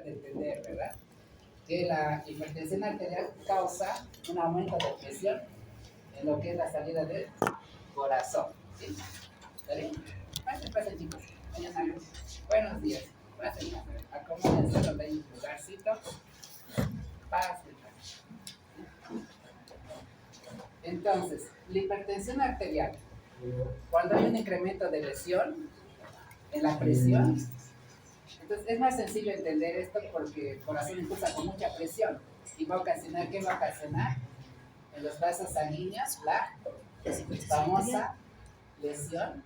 de entender, ¿verdad? Que la hipertensión arterial causa un aumento de presión en lo que es la salida del corazón, ¿sí? ¿Está bien? Pasen, chicos. Mañana. Buenos días. Pasen, acomódense donde hay un lugarcito. Pasen. Entonces, la hipertensión arterial, cuando hay un incremento de presión en la presión, entonces es más sencillo entender esto porque el corazón impulsa con mucha presión y va a ocasionar, ¿qué va a ocasionar? En los vasos sanguíneos, la famosa lesión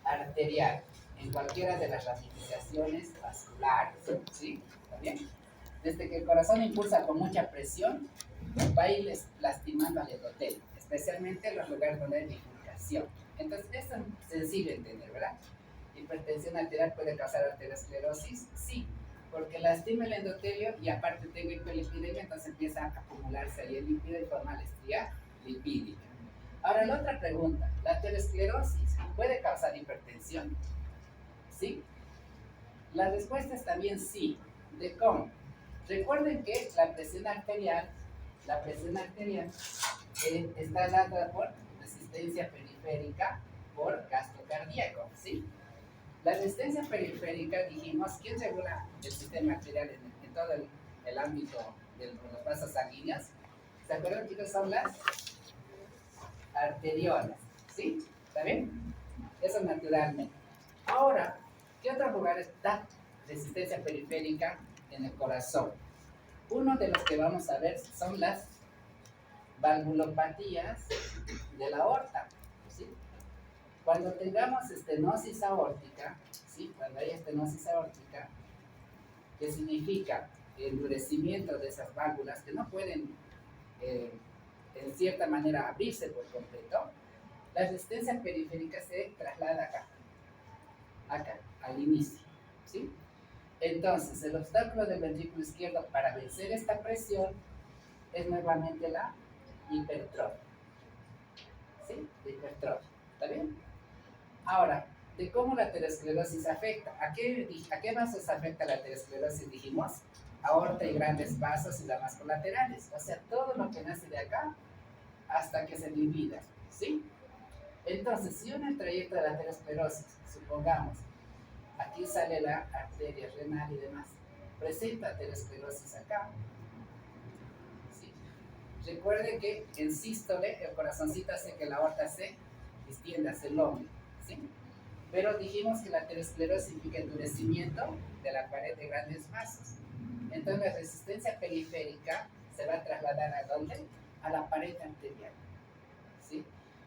arterial en cualquiera de las ramificaciones vasculares, ¿sí? ¿Está bien? Desde que el corazón impulsa con mucha presión, va a ir lastimando al endotelio, especialmente en los lugares donde hay bifurcación. Entonces, esto es sencillo de entender, ¿verdad? Hipertensión arterial puede causar arteriosclerosis, sí, porque lastima el endotelio y aparte tengo hiperlipidemia, entonces empieza a acumularse ahí el lípido y forma la estría lipídica. Ahora, la otra pregunta, ¿la aterosclerosis puede causar hipertensión? ¿Sí? La respuesta es también sí. ¿De cómo? Recuerden que la presión arterial está dada por resistencia periférica por gasto cardíaco, ¿sí? La resistencia periférica, dijimos, ¿quién regula el sistema arterial en todo el ámbito de los vasos sanguíneos? ¿Se acuerdan, chicos? Son las arteriolas, ¿sí? ¿Está bien? Eso naturalmente. Ahora, ¿qué otros lugares da resistencia periférica en el corazón? Uno de los que vamos a ver son las valvulopatías de la aorta, ¿sí? Cuando tengamos estenosis aórtica, ¿sí? Cuando hay estenosis aórtica, que significa endurecimiento de esas válvulas que no pueden, en cierta manera, abrirse por completo, la resistencia periférica se traslada acá, al inicio, ¿sí? Entonces, el obstáculo del ventrículo izquierdo para vencer esta presión es nuevamente la hipertrofia, ¿sí? La hipertrofia, ¿está bien? Ahora, de cómo la aterosclerosis afecta. ¿A qué vasos afecta la aterosclerosis? Dijimos, aorta y grandes vasos y ramas colaterales. O sea, todo lo que nace de acá hasta que se divida, ¿sí? Entonces, si en el trayecto de la aterosclerosis, supongamos, aquí sale la arteria renal y demás, presenta aterosclerosis acá, ¿sí? Recuerden que en sístole el corazoncito hace que la aorta se extienda hacia el hombro, ¿sí? Pero dijimos que la aterosclerosis significa endurecimiento de la pared de grandes vasos. Entonces la resistencia periférica se va a trasladar ¿a dónde? A la pared arterial, ¿sí?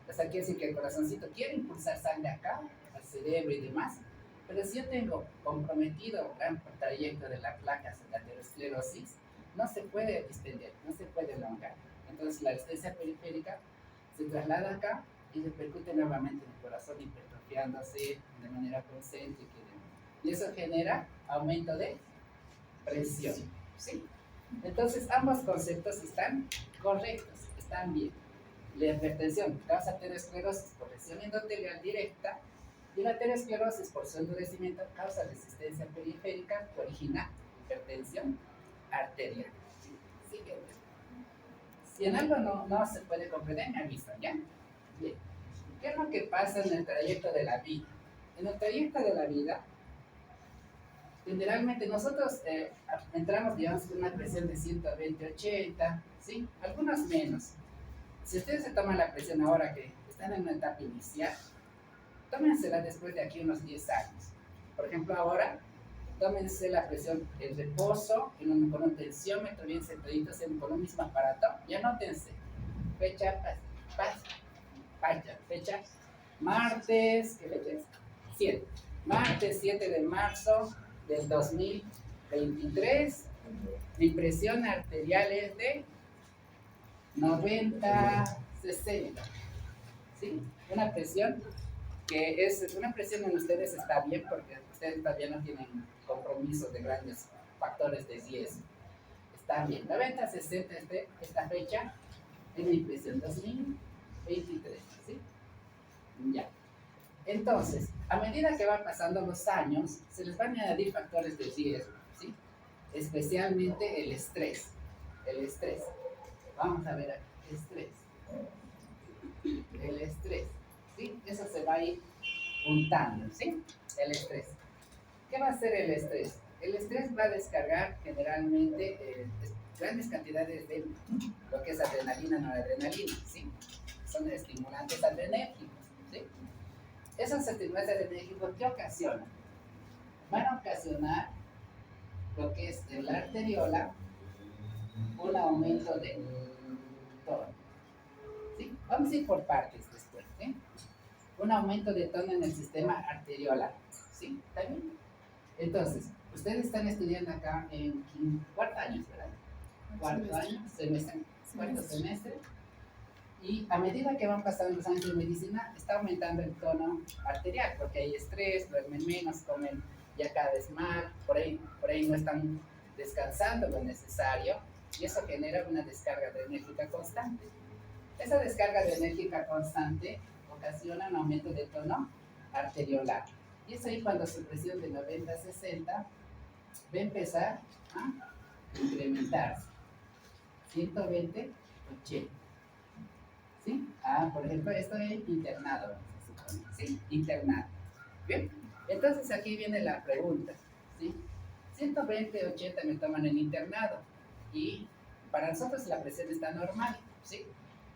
O sea, quiere decir que el corazoncito quiere impulsar sangre acá, al cerebro y demás, pero si yo tengo comprometido gran trayecto de la placa de la aterosclerosis, no se puede distender, no se puede elongar. Entonces la resistencia periférica se traslada acá y repercute nuevamente en el corazón, hipertrofiándose de manera concéntrica y eso genera aumento de presión, ¿sí? Entonces ambos conceptos están correctos, están bien. La hipertensión causa aterosclerosis por lesión endotelial directa y la aterosclerosis por su endurecimiento causa resistencia periférica que origina hipertensión arterial. ¿Sí? Si en algo no se puede comprender, me avisan, ¿ya? Bien. ¿Qué es lo que pasa en el trayecto de la vida? En el trayecto de la vida, generalmente nosotros entramos, digamos, con una presión de 120-80, ¿sí? Algunos menos. Si ustedes se toman la presión ahora que están en una etapa inicial, tómensela después de aquí unos 10 años. Por ejemplo, ahora, tómense la presión en reposo, con un tensiómetro bien sentaditos con un mismo aparato, y anótense. Fecha, fecha, martes, ¿qué fecha es? 7. Martes 7 de marzo del 2023. Mi presión arterial es de 90-60. ¿Sí? Una presión que es una presión en ustedes está bien porque ustedes todavía no tienen compromisos de grandes factores de riesgo. Está bien. 90-60 esta fecha es mi presión 2023. ¿Sí? Ya. Entonces, a medida que van pasando los años, se les van a añadir factores de riesgo, ¿sí? especialmente el estrés. El estrés. Vamos a ver aquí, estrés. El estrés. ¿Sí? Eso se va a ir juntando, ¿sí? El estrés. ¿Qué va a hacer el estrés? El estrés va a descargar generalmente grandes cantidades de lo que es adrenalina, noradrenalina, ¿sí? Son estimulantes adrenérgicos, ¿sí? Esos estimulantes adrenérgicos, ¿qué ocasionan? Van a ocasionar lo que es en la arteriola un aumento de tono, ¿sí? Vamos a ir por partes después, ¿sí? Un aumento de tono en el sistema arteriolar, ¿sí? ¿Está bien? Entonces, ustedes están estudiando acá en cuarto año, ¿verdad? Cuarto año, semestre, cuarto semestre. Y a medida que van pasando los años de medicina, está aumentando el tono arterial, porque hay estrés, duermen menos, comen ya cada vez más, por ahí no están descansando lo necesario, y eso genera una descarga adrenérgica constante. Esa descarga adrenérgica constante ocasiona un aumento de tono arteriolar. Y es ahí cuando su presión de 90 a 60 va a empezar a incrementarse. 120, 80. ¿Sí? Por ejemplo, esto es internado, ¿sí? Internado. Bien, entonces aquí viene la pregunta, ¿sí? 120, 80 me toman en internado y para nosotros la presión está normal, ¿sí?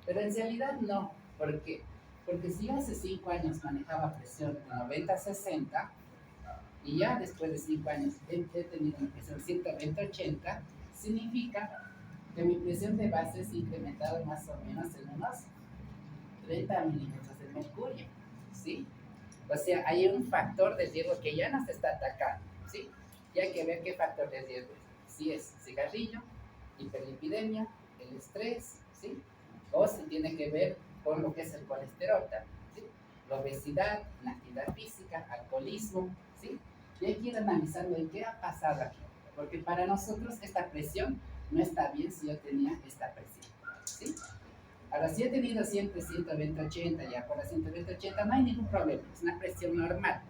Pero en realidad no. ¿Por qué? Porque si yo hace 5 años manejaba presión de 90 a 60 y ya después de 5 años he tenido una presión 120 a 80, significa que mi presión de base se ha incrementado más o menos en unos 30 milímetros de mercurio, ¿sí? O sea, hay un factor de riesgo que ya nos está atacando, ¿sí? Y hay que ver qué factor de riesgo es. Si es cigarrillo, hiperlipidemia, el estrés, ¿sí? O si tiene que ver con lo que es el colesterol también, ¿sí? La obesidad, la actividad física, alcoholismo, ¿sí? Y hay que ir analizando en qué ha pasado aquí. Porque para nosotros esta presión no está bien si yo tenía esta presión, ¿sí? Ahora, si he tenido siempre 120, 80, ya por la 120, 80 no hay ningún problema, es una presión normal.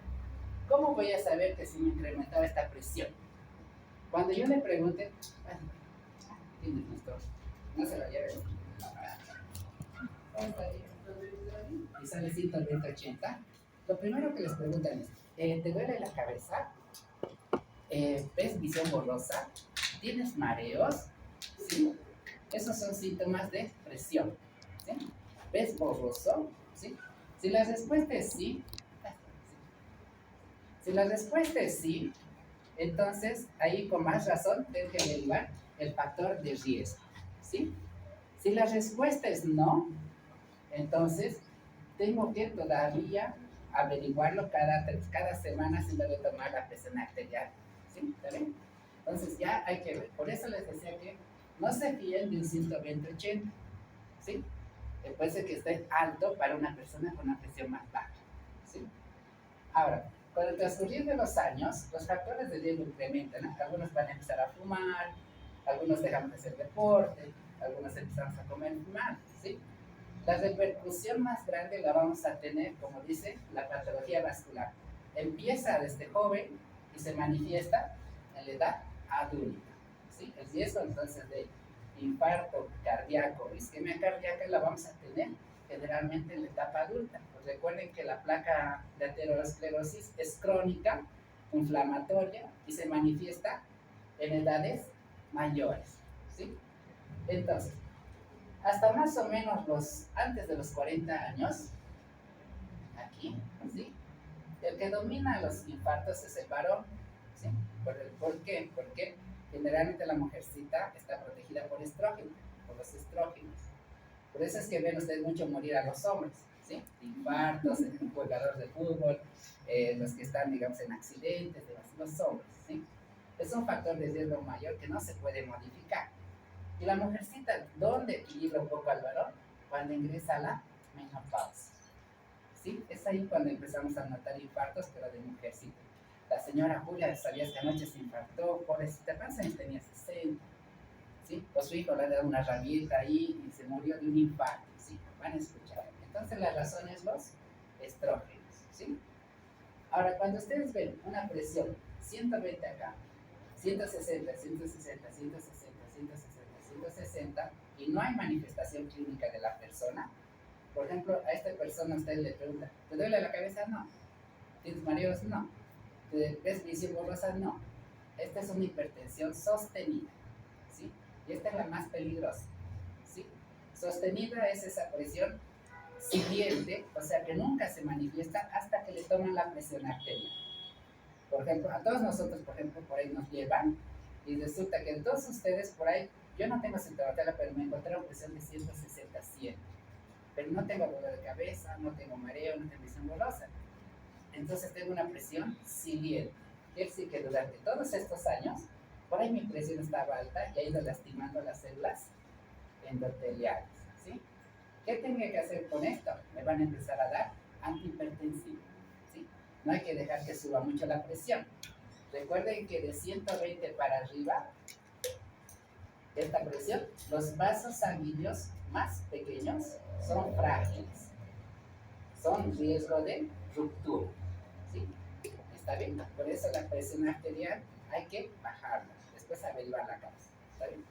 ¿Cómo voy a saber que si me incrementaba esta presión? Cuando yo le pregunte, tiene nuestro, no se lo lleve, y sale 120, 80, lo primero que les preguntan es, ¿te duele la cabeza? ¿Ves visión borrosa? ¿Tienes mareos? ¿Sí? Esos son síntomas de presión. ¿Sí? ¿Ves borroso? ¿Sí? Si la respuesta es sí, si la respuesta es sí, entonces ahí con más razón tengo que averiguar el factor de riesgo. ¿Sí? Si la respuesta es no, entonces tengo que todavía averiguarlo cada semana si debe tomar la presión arterial. ¿Sí? ¿Está bien? Entonces ya hay que ver. Por eso les decía que no se fíen de un 120-80. ¿Sí? Puede ser que esté alto para una persona con una presión más baja. ¿Sí? Ahora, con el transcurrir de los años, los factores de riesgo incrementan, ¿no? Algunos van a empezar a fumar, algunos dejamos de hacer deporte, algunos empezamos a comer mal, ¿sí? La repercusión más grande la vamos a tener, como dice, la patología vascular. Empieza desde joven y se manifiesta en la edad adulta, ¿sí? El riesgo entonces de infarto cardíaco, isquemia cardíaca la vamos a tener generalmente en la etapa adulta. Pues recuerden que la placa de aterosclerosis es crónica, inflamatoria y se manifiesta en edades mayores, ¿sí? Entonces, hasta más o menos antes de los 40 años, aquí, ¿sí? El que domina los infartos es el varón, ¿sí? ¿Por qué? Porque generalmente la mujercita está protegida por estrógenos, por los estrógenos. Por eso es que ven ustedes mucho morir a los hombres, ¿sí? Infartos, jugadores de fútbol, los que están, digamos, en accidentes, los hombres, ¿sí? Es un factor de riesgo mayor que no se puede modificar. Y la mujercita, ¿dónde equilibra un poco al varón? Cuando ingresa a la menopausia. ¿Sí? Es ahí cuando empezamos a notar infartos, pero de mujercita. La señora Julia, ¿sabías que anoche se infartó? Pobrecita, ¿cuántos años tenía? 60. ¿Sí? O su hijo le ha dado una rabieta ahí y se murió de un infarto. ¿Sí? Van a escuchar. Entonces la razón es los estrógenos. ¿Sí? Ahora, cuando ustedes ven una presión 120 acá 160, 160, 160, 160, 160, y no hay manifestación clínica de la persona. Por ejemplo, a esta persona usted le pregunta, ¿te duele la cabeza? No. ¿Tienes mareos? No. ¿Te ves visión borrosa? No. Esta es una hipertensión sostenida, ¿sí? Y esta es la más peligrosa, ¿sí? Sostenida es esa presión siguiente, o sea que nunca se manifiesta hasta que le toman la presión arterial. Por ejemplo, a todos nosotros, por ejemplo, por ahí nos llevan y resulta que todos ustedes por ahí, yo no tengo sintomatología, pero me encontraron presión de 160, 100. Pero no tengo dolor de cabeza, no tengo mareo, no tengo visión borrosa. Entonces tengo una presión siguiente. Quiere decir que durante todos estos años, por ahí mi presión estaba alta y ha ido lastimando las células endoteliales, ¿sí? ¿Qué tengo que hacer con esto? Me van a empezar a dar antihipertensivos, ¿sí? No hay que dejar que suba mucho la presión. Recuerden que de 120 para arriba, esta presión, los vasos sanguíneos más pequeños son frágiles, son riesgo de ruptura, ¿sí? ¿Está bien? Por eso la presión arterial hay que bajarla, después averiguar la causa, ¿está bien?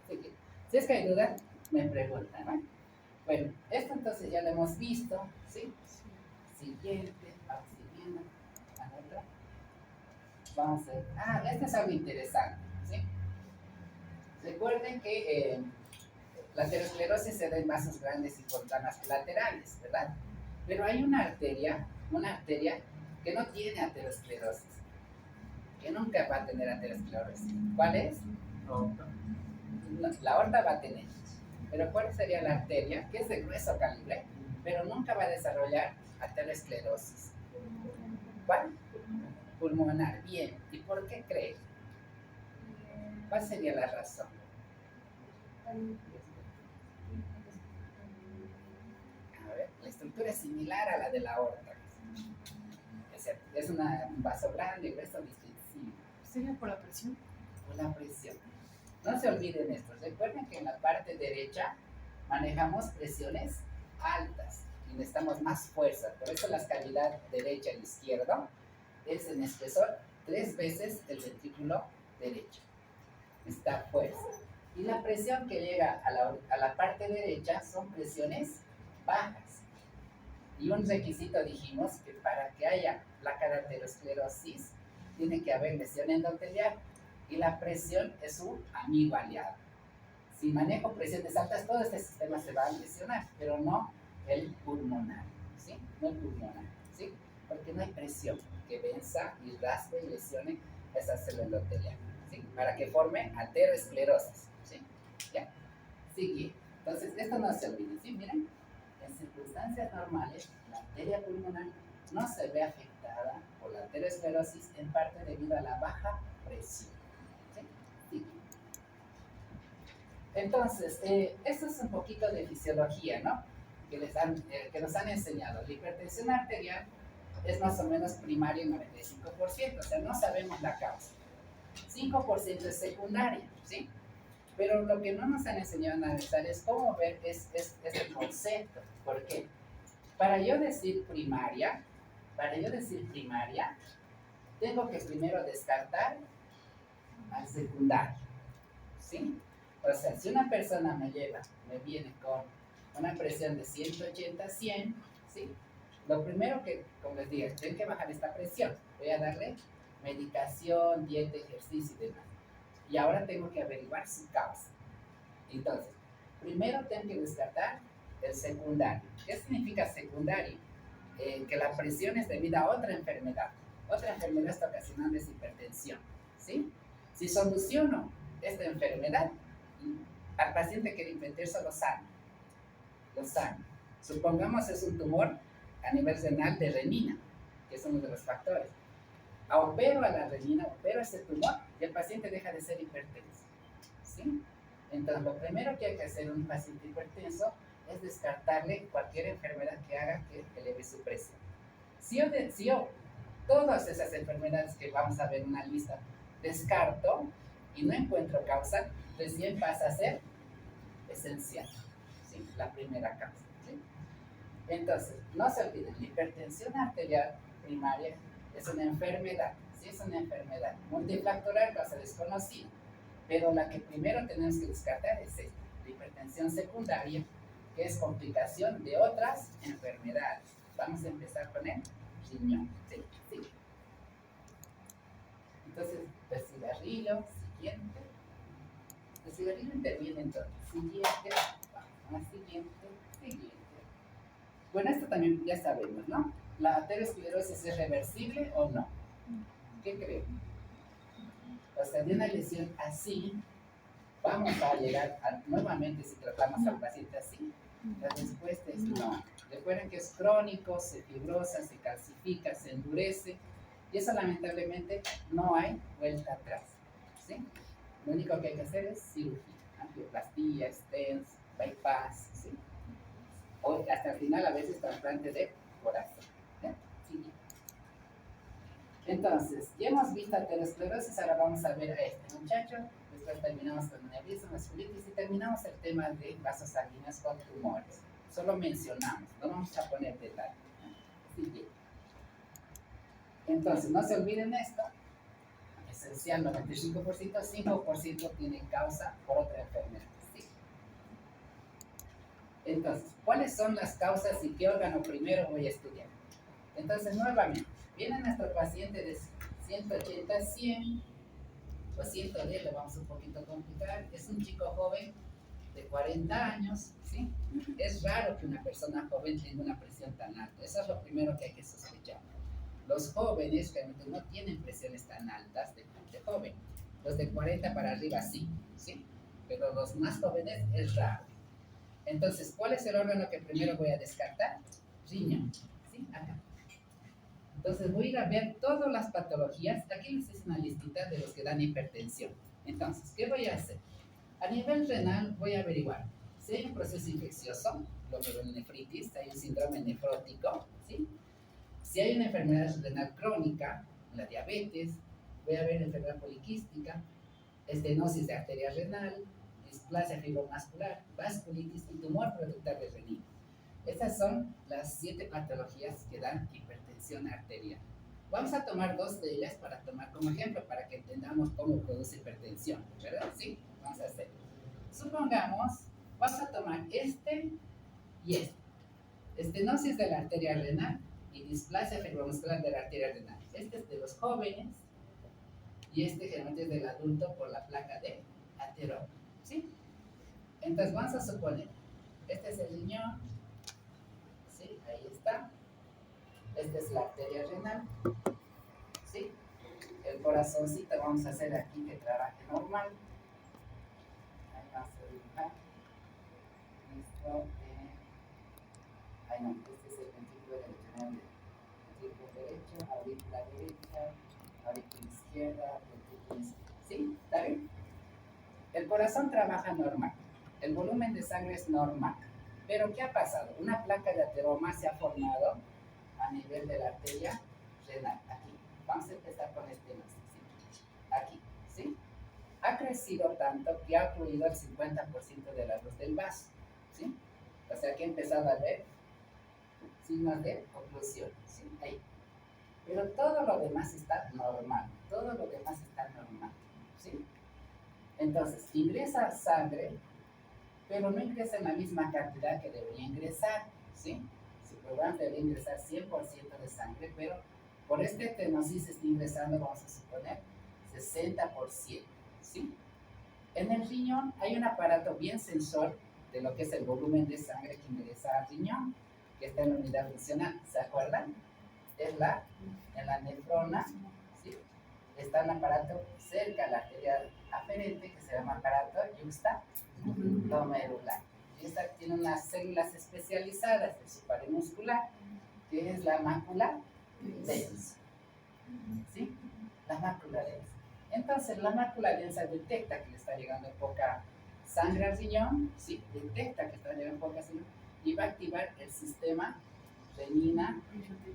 Así que, si es que hay duda, me preguntan, ¿no? Bueno, esto entonces ya lo hemos visto, ¿sí? Siguiente, vamos siguiendo, otra. Vamos a ver, este es algo interesante, ¿sí? Recuerden que la aterosclerosis se da en vasos grandes y con ramas laterales, ¿verdad? Pero hay una arteria que no tiene aterosclerosis, que nunca va a tener aterosclerosis. ¿Cuál es? Aorta. La aorta va a tener. Pero ¿cuál sería la arteria? Que es de grueso calibre, pero nunca va a desarrollar aterosclerosis. ¿Cuál? Pulmonar. Bien. ¿Y por qué cree? ¿Cuál sería la razón? A ver, la estructura es similar a la de la aorta. Es un vaso grande, grueso, distintivo. ¿Sería por la presión? Por la presión. No se olviden esto. Recuerden que en la parte derecha manejamos presiones altas y necesitamos más fuerza. Por eso la cavidad derecha y izquierda es en espesor 3 veces el ventrículo derecho. Está fuerza. Y la presión que llega a la parte derecha son presiones bajas. Y un requisito dijimos que para que haya placa de aterosclerosis tiene que haber lesión endotelial. Y la presión es un amigo aliado. Si manejo presiones altas, todo este sistema se va a lesionar, pero no el pulmonar, ¿sí? No el pulmonar, ¿sí? Porque no hay presión que venza y raspe y lesione esa célula endotelial, ¿sí? Para que forme aterosclerosis, ¿sí? ¿Ya? Sigue. Entonces, esto no se olvide, ¿sí? Miren, en circunstancias normales, la arteria pulmonar no se ve afectada por la aterosclerosis en parte debido a la baja presión. ¿Sí? Entonces, esto es un poquito de fisiología, ¿no? Que nos han enseñado. La hipertensión arterial es más o menos primaria en 95%, o sea, no sabemos la causa. 5% es secundaria, ¿sí? Pero lo que no nos han enseñado a analizar es cómo ver el concepto. ¿Por qué? Para yo decir primaria, tengo que primero descartar al secundario, ¿sí? O sea, si una persona me viene con una presión de 180 a 100, ¿sí? Lo primero que, como les digo, tengo que bajar esta presión. Voy a darle medicación, dieta, ejercicio y demás. Y ahora tengo que averiguar su causa. Entonces, primero tengo que descartar el secundario. ¿Qué significa secundario? Que la presión es debida a otra enfermedad. Otra enfermedad está ocasionando esa hipertensión, ¿sí? Si soluciono esta enfermedad, al paciente que hipertenso lo sano. Supongamos es un tumor a nivel renal de renina, que es uno de los factores. Opero a la renina, opero ese tumor y el paciente deja de ser hipertenso, ¿sí? Entonces, lo primero que hay que hacer en un paciente hipertenso es descartarle cualquier enfermedad que haga que eleve su presión. Si yo todas esas enfermedades que vamos a ver en una lista descarto y no encuentro causa, recién pasa a ser esencial, ¿sí? La primera causa, ¿sí? Entonces, no se olviden, la hipertensión arterial primaria es una enfermedad, sí es una enfermedad. Multifactorial, cosa desconocida. Pero la que primero tenemos que descartar es esta, la hipertensión secundaria, que es complicación de otras enfermedades. Vamos a empezar con el riñón. Sí, sí. Entonces, el cigarrillo, siguiente. El cigarrillo interviene en todo. Siguiente, vamos, siguiente, siguiente. Bueno, esto también ya sabemos, ¿no? ¿La aterosclerosis es reversible o no? ¿Qué creen? O sea, de una lesión así, vamos a llegar nuevamente si tratamos al paciente así. La respuesta es no. Recuerden que es crónico, se fibrosa, se calcifica, se endurece, y eso lamentablemente no hay vuelta atrás, ¿sí? Lo único que hay que hacer es cirugía, angioplastía, stents, bypass, ¿sí? O hasta el final a veces trasplante de corazón. ¿Sí? Entonces, ya hemos visto aterosclerosis, ahora vamos a ver a este muchacho, después terminamos con aneurisma, vasculitis y terminamos el tema de vasos sanguíneos con tumores. Solo mencionamos, no vamos a poner detalle. ¿Sí? Entonces, no se olviden esto, esencial 95%, 5% tienen causa por otra enfermedad. ¿Sí? Entonces, ¿cuáles son las causas y qué órgano primero voy a estudiar? Entonces, nuevamente, viene nuestro paciente de 180 a 100 o 110, lo vamos un poquito a complicar, es un chico joven de 40 años, ¿sí? Es raro que una persona joven tenga una presión tan alta, eso es lo primero que hay que sospechar. Los jóvenes realmente no tienen presiones tan altas de joven, los de 40 para arriba sí, ¿sí? Pero los más jóvenes es raro. Entonces, ¿cuál es el órgano que primero voy a descartar? Riñón, ¿sí? Acá. Entonces voy a ir a ver todas las patologías. Aquí les hice una listita de los que dan hipertensión. Entonces, ¿qué voy a hacer? A nivel renal voy a averiguar si hay un proceso infeccioso, glomerulonefritis, si hay un síndrome nefrótico, ¿sí? Si hay una enfermedad renal crónica, la diabetes, voy a ver enfermedad poliquística, estenosis de arteria renal, displasia fibromuscular, vasculitis y tumor productor de renina. Estas son las 7 patologías que dan hipertensión arterial. Vamos a tomar 2 de ellas para tomar como ejemplo, para que entendamos cómo produce hipertensión, ¿verdad? Sí, vamos a hacer. Supongamos, vamos a tomar este y este. Estenosis de la arteria renal y displasia fibromuscular de la arteria renal. Este es de los jóvenes y este generalmente es del adulto por la placa de ateroma, ¿sí? Entonces vamos a suponer, este es el riñón, ¿sí? Ahí está. Esta es la arteria renal, ¿sí? El corazoncito vamos a hacer aquí que trabaje normal. Ahí vamos a dibujar. Listo. Ay no, este es el ventrículo derecho, ventrículo derecho, aurícula derecha, aurícula izquierda, ventrículo izquierda. ¿Sí? ¿Está bien? El corazón trabaja normal. El volumen de sangre es normal. Pero ¿qué ha pasado? Una placa de ateroma se ha formado a nivel de la arteria renal. Aquí. Vamos a empezar con este más. ¿Sí? Aquí. ¿Sí? Ha crecido tanto que ha ocluido el 50% de la luz del vaso. ¿Sí? O sea que he empezado a ver signos de oclusión. ¿Sí? Ahí. Pero todo lo demás está normal. Todo lo demás está normal. ¿Sí? Entonces, ingresa sangre, pero no ingresa en la misma cantidad que debería ingresar, ¿sí? Su programa debería ingresar 100% de sangre, pero por esta estenosis está ingresando, vamos a suponer, 60%, ¿sí? En el riñón hay un aparato bien sensor de lo que es el volumen de sangre que ingresa al riñón, que está en la unidad funcional, ¿se acuerdan? Es en la nefrona, ¿sí? Está un aparato cerca a la arteria aferente que se llama aparato yuxtaglomerular. Y esta tiene unas células especializadas de su pared muscular, que es la mácula densa. ¿Sí? La mácula densa. Entonces, la mácula densa detecta que le está llegando poca sangre al riñón, ¿sí? Detecta que está llegando poca sangre y va a activar el sistema renina,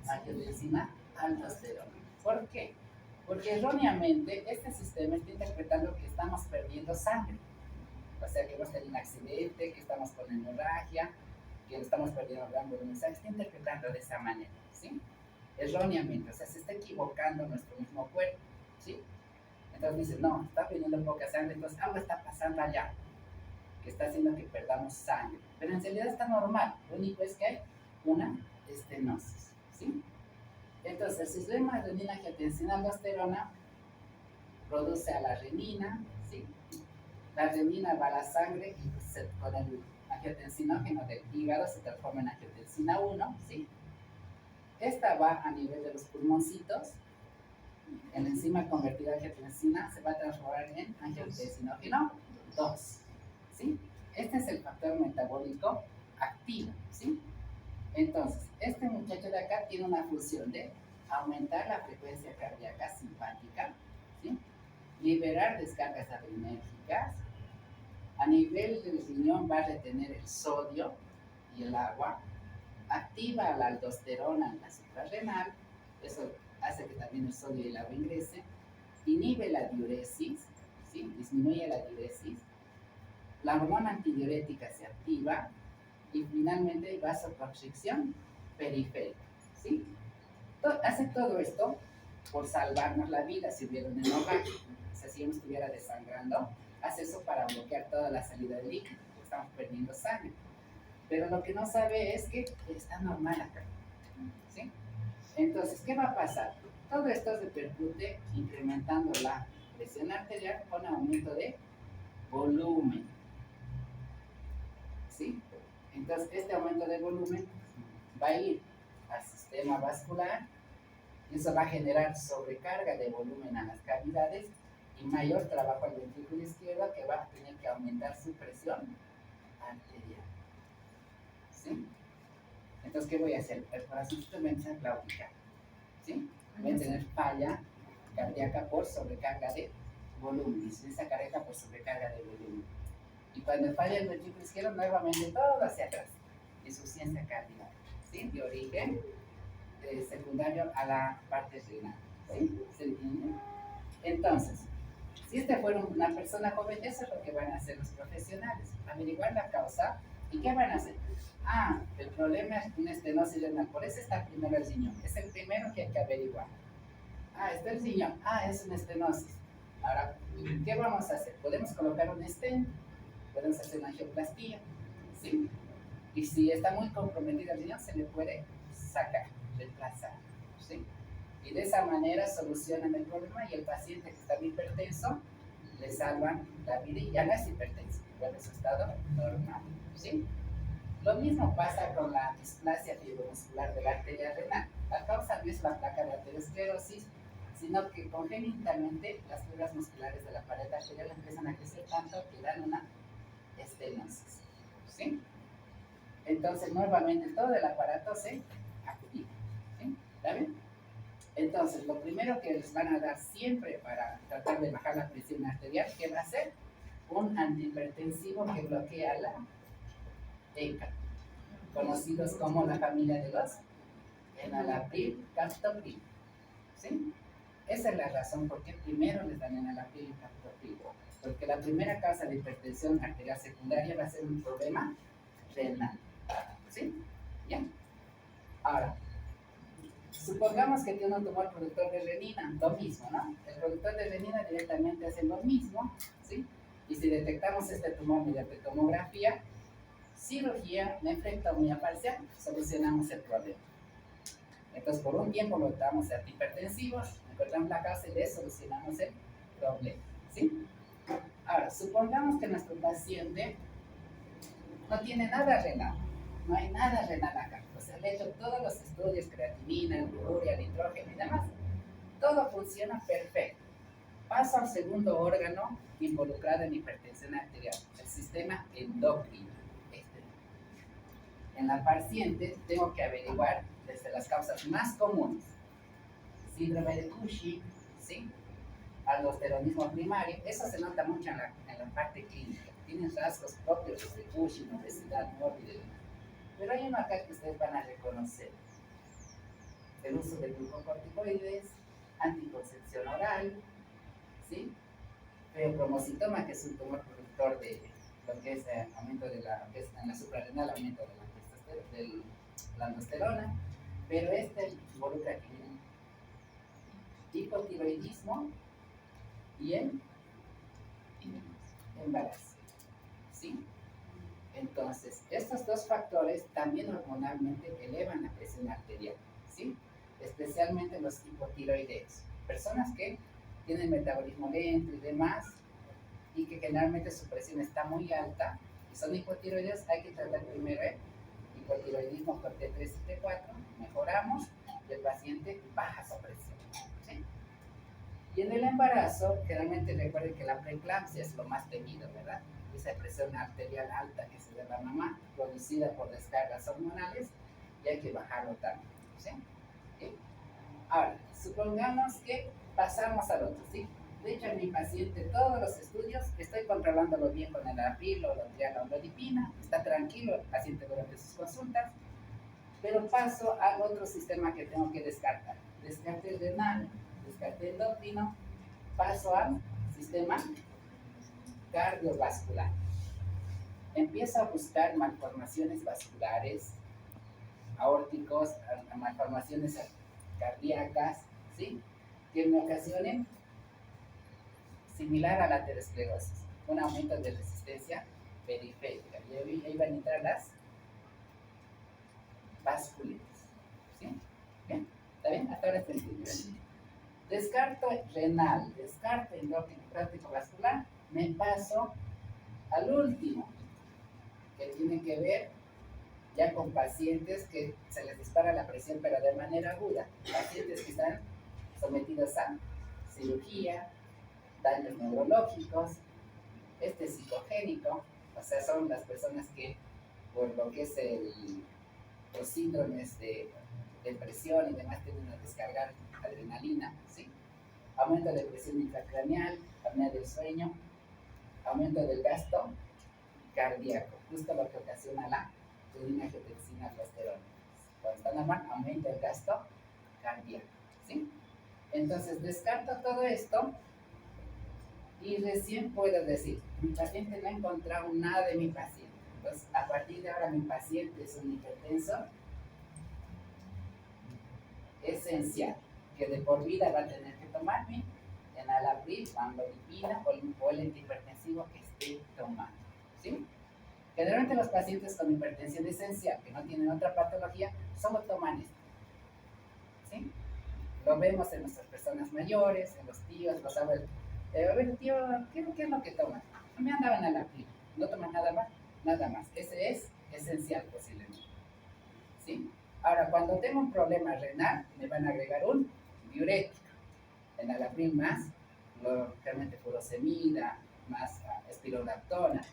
angiotensina, aldosterona. ¿Por qué? Porque erróneamente este sistema está interpretando que estamos perdiendo sangre. O sea, que hemos tenido un accidente, que estamos con hemorragia, que estamos perdiendo gran volumen de sangre. Está interpretando de esa manera, ¿sí? Erróneamente, o sea, se está equivocando nuestro mismo cuerpo. ¿sí? Entonces dicen, no, está viniendo poca sangre, entonces algo está pasando allá, que está haciendo que perdamos sangre. Pero en realidad está normal, lo único es que hay una estenosis, ¿sí? Entonces, el sistema renina-angiotensina-aldosterona produce a la renina, ¿sí? La renina va a la sangre y con el angiotensinógeno del hígado se transforma en angiotensina 1, ¿sí? Esta va a nivel de los pulmoncitos, en la enzima convertida a angiotensina se va a transformar en angiotensinógeno 2, ¿sí? Este es el factor metabólico activo, ¿sí? Entonces, este muchacho de acá tiene una función de aumentar la frecuencia cardíaca simpática, ¿sí? Liberar descargas adrenérgicas, a nivel del riñón va a retener el sodio y el agua, activa la aldosterona en la suprarrenal, eso hace que también el sodio y el agua ingresen, inhibe la diuresis, ¿sí? Disminuye la diuresis, la hormona antidiurética se activa y finalmente hay vasoconstricción periférica, ¿sí? Hace todo esto por salvarnos la vida si hubiera un hemorragia, o sea, si uno estuviera desangrando, hace eso para bloquear toda la salida del líquido, porque estamos perdiendo sangre. Pero lo que no sabe es que está normal acá, ¿sí? Entonces, ¿qué va a pasar? Todo esto repercute incrementando la presión arterial con aumento de volumen, ¿sí? Entonces, este aumento de volumen va a ir al sistema vascular y eso va a generar sobrecarga de volumen a las cavidades y mayor trabajo al ventrículo izquierdo, que va a tener que aumentar su presión arterial, ¿sí? Entonces, ¿qué voy a hacer? El corazoncito va a empezar a claudicar, ¿sí? Voy a tener falla cardíaca por sobrecarga de volumen, insuficiencia cardíaca por sobrecarga de volumen. Y cuando falla el ventrículo izquierdo, nuevamente todo hacia atrás, insuficiencia cardíaca, ¿sí? De origen secundario a la parte renal, ¿sí? ¿Se entiende? Entonces, si esta fuera una persona joven, eso es lo que van a hacer los profesionales, averiguar la causa. ¿Y qué van a hacer? Ah, el problema es una estenosis renal, por eso está primero el riñón, es el primero que hay que averiguar. Ah, está el riñón, ah, es una estenosis. Ahora, ¿qué vamos a hacer? Podemos colocar un stent, podemos hacer una angioplastía, ¿sí? Y si está muy comprometido el riñón, se le puede sacar, reemplazar, ¿sí? Y de esa manera solucionan el problema y el paciente que está hipertenso le salvan la vida y ya no es hipertenso, vuelve a su estado normal, ¿sí? Lo mismo pasa con la displasia fibromuscular de la arteria renal. La causa no es la placa de arteriosclerosis, sino que congénitamente las fibras musculares de la pared arterial empiezan a crecer tanto que dan una estenosis, ¿sí? Entonces, nuevamente, todo el aparato se activa, ¿sí? ¿Está bien? Entonces, lo primero que les van a dar siempre para tratar de bajar la presión arterial, ¿qué va a ser? Un antihipertensivo que bloquea la ECA, conocidos como la familia de los enalapril, captopril, ¿sí? Esa es la razón por qué primero les dan enalapril y captopril, porque la primera causa de hipertensión arterial secundaria va a ser un problema renal, ¿sí? Bien. Ahora, supongamos que tiene un tumor productor de renina, lo mismo, ¿no? El productor de renina directamente hace lo mismo, ¿sí? Y si detectamos este tumor mediante tomografía, cirugía, nefrectomía parcial, solucionamos el problema. Entonces, por un tiempo lo damos antihipertensivos, encontramos la causa y le solucionamos el problema, ¿sí? Ahora, supongamos que nuestro paciente no tiene nada renal, no hay nada renal acá. O sea, le he hecho todos los estudios, creatinina, urea, nitrógeno y demás. Todo funciona perfecto. Paso al segundo órgano involucrado en hipertensión arterial, el sistema endocrino. En la paciente tengo que averiguar desde las causas más comunes. Síndrome de Cushing, ¿sí? Aldosteronismo primario, eso se nota mucho en la parte clínica. Tienen rasgos propios de Cushing, obesidad mórbida. Pero hay uno acá que ustedes van a reconocer. El uso de glucocorticoides, anticoncepción oral, ¿sí? Feopromocitoma, que es un tumor productor de lo que es aumento de en la suprarrenal, aumento de la aldosterona, pero este involucra hipotiroidismo y el embarazo, ¿sí? Entonces, estos dos factores también hormonalmente elevan la presión arterial, ¿sí? Especialmente los hipotiroideos. Personas que tienen metabolismo lento y demás, y que generalmente su presión está muy alta, y son hipotiroideos, hay que tratar primero el hipotiroidismo con T3 y T4, mejoramos, y el paciente baja su presión, ¿sí? Y en el embarazo, generalmente recuerden que la preeclampsia es lo más temido, ¿verdad? Esa presión arterial alta que se da a la mamá, producida por descargas hormonales, y hay que bajarlo también, ¿sí? ¿Sí? Ahora, supongamos que pasamos al otro, ¿sí? De hecho, en mi paciente, todos los estudios, estoy controlándolo bien con el aripil o la amlodipina, está tranquilo el paciente durante sus consultas, pero paso al otro sistema que tengo que descartar. Descarté renal, descarté endocrino, paso al sistema cardiovascular. Empiezo a buscar malformaciones vasculares, aórticos, malformaciones cardíacas, ¿sí? Que me ocasionen similar a la aterosclerosis, un aumento de resistencia periférica. Y ahí van a entrar las vasculitis, ¿sí? ¿Bien? ¿Está bien? Hasta ahora está entendido. Descarto renal, descarto endocrino vascular, me paso al último, que tiene que ver ya con pacientes que se les dispara la presión, pero de manera aguda. Pacientes que están sometidos a cirugía, daños neurológicos, psicogénico, o sea, son las personas que, por lo que es los síndromes de depresión y demás, tienden a descargar adrenalina, ¿sí? Aumento de presión intracraneal, apnea del sueño, aumento del gasto cardíaco, justo lo que ocasiona la reninangiotensina aldosterona. Cuando está normal, aumenta el gasto cardíaco, ¿sí? Entonces, descarto todo esto y recién puedo decir, mi paciente no ha encontrado nada de mi paciente. Entonces, a partir de ahora, mi paciente es un hipertenso esencial, que de por vida va a tener que tomar mi enalapril, amlodipina o el antihipertensivo que esté tomando, ¿sí? Generalmente los pacientes con hipertensión esencial, que no tienen otra patología, solo toman esto, ¿sí? Lo vemos en nuestras personas mayores, en los tíos, los abuelos. A ver, tío, ¿qué es lo que tomas? Me andaban a la pila, no toman nada más, nada más. Ese es esencial posiblemente, ¿sí? Ahora, cuando tengo un problema renal, me van a agregar un diurético, enalapril más, realmente furosemida, más espirolactona.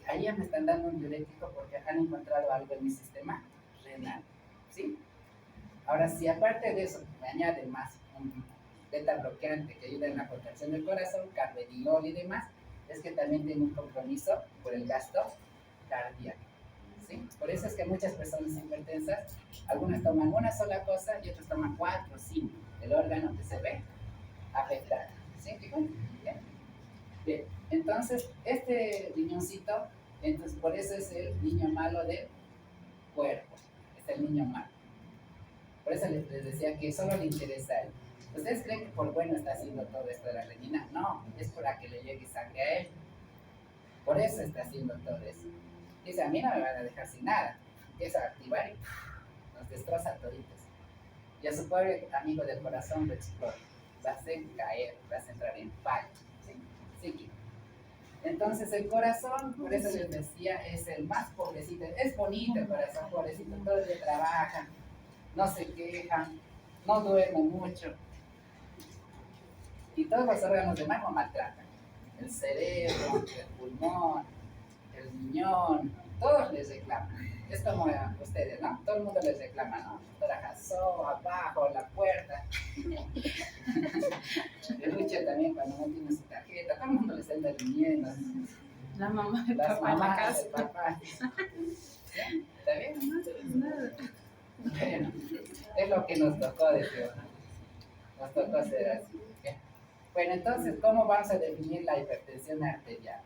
Ahí ya me están dando un diurético porque han encontrado algo en mi sistema renal, ¿sí? Ahora, si aparte de eso me añaden más un beta bloqueante que ayuda en la contracción del corazón, carvedilol y demás, es que también tengo un compromiso por el gasto cardíaco, ¿sí? Por eso es que muchas personas hipertensas, algunas toman una sola cosa y otras toman 4 o 5, el órgano que se ve afectado, ¿sí? Bien. Bien, entonces este riñoncito, entonces por eso es el niño malo del cuerpo, es el niño malo. Por eso les decía que solo le interesa a él. ¿Ustedes creen que por bueno está haciendo todo esto de la renina? No, es para que le llegue sangre a él. Por eso está haciendo todo eso. Dice, a mí no me van a dejar sin nada. Empieza a activar y nos destroza toditos. Y a su pobre amigo del corazón lo explota. Vas a caer, vas a entrar en fallo, ¿sí? Psíquico. Entonces el corazón, por eso les decía, es el más pobrecito. Es bonito el corazón, pobrecito, todo el día trabaja, no se queja, no duerme mucho. Y todos los órganos demás lo maltratan. El cerebro, el pulmón, el riñón, todos les reclaman. Es como ustedes, ¿no? Todo el mundo les reclama, ¿no? Doctora Jasso, abajo, la puerta. El Lucha también cuando no tiene su tarjeta, todo el mundo le está interviniendo. La mamá de Las papá en la mamás, casa. el papá. ¿Sí? ¿Está bien? No haces nada. Bueno, es lo que nos tocó decir. Nos tocó ser así. Bien. Bueno, entonces, ¿cómo vamos a definir la hipertensión arterial?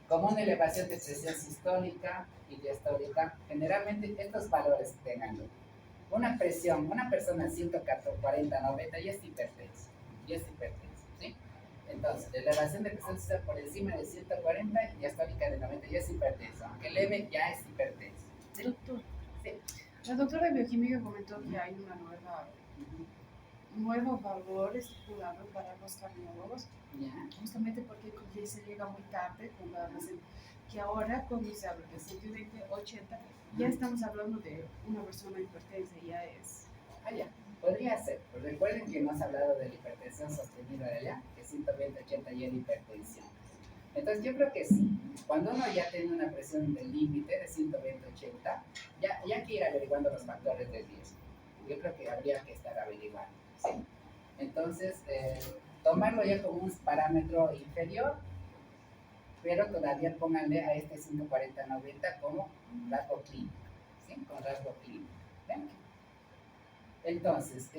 Como una elevación de presión sistólica y diastólica, generalmente estos valores tenganlo. Una presión, una persona 140-90 ya es hipertenso, ¿sí? Entonces, la elevación de presión está por encima de 140 y diastólica de 90 ya es hipertenso. Aunque leve, ya es hipertenso. ¿Sí? Doctor, Sí. la doctora de bioquímica comentó que hay una nuevo valor estipulado para los cardiólogos, Ya. justamente porque se llega muy tarde, cuando hablas que ahora cuando se habla de 120, 80, ya estamos hablando de una persona hipertensa, ya es... Ah, ya. Podría ser. Pues recuerden que hemos hablado de la hipertensión sostenida de allá, que 120, 80 ya es hipertensión. Entonces yo creo que sí. Cuando uno ya tiene una presión del límite de 120, 80, ya hay que ir averiguando los factores de riesgo. Yo creo que habría que estar averiguando. ¿Sí? Entonces, tomarlo ya como un parámetro inferior, pero todavía pónganle a este 140-90 como rasgo clínico. ¿Sí? Con rasgo clínico. ¿Ven? Entonces,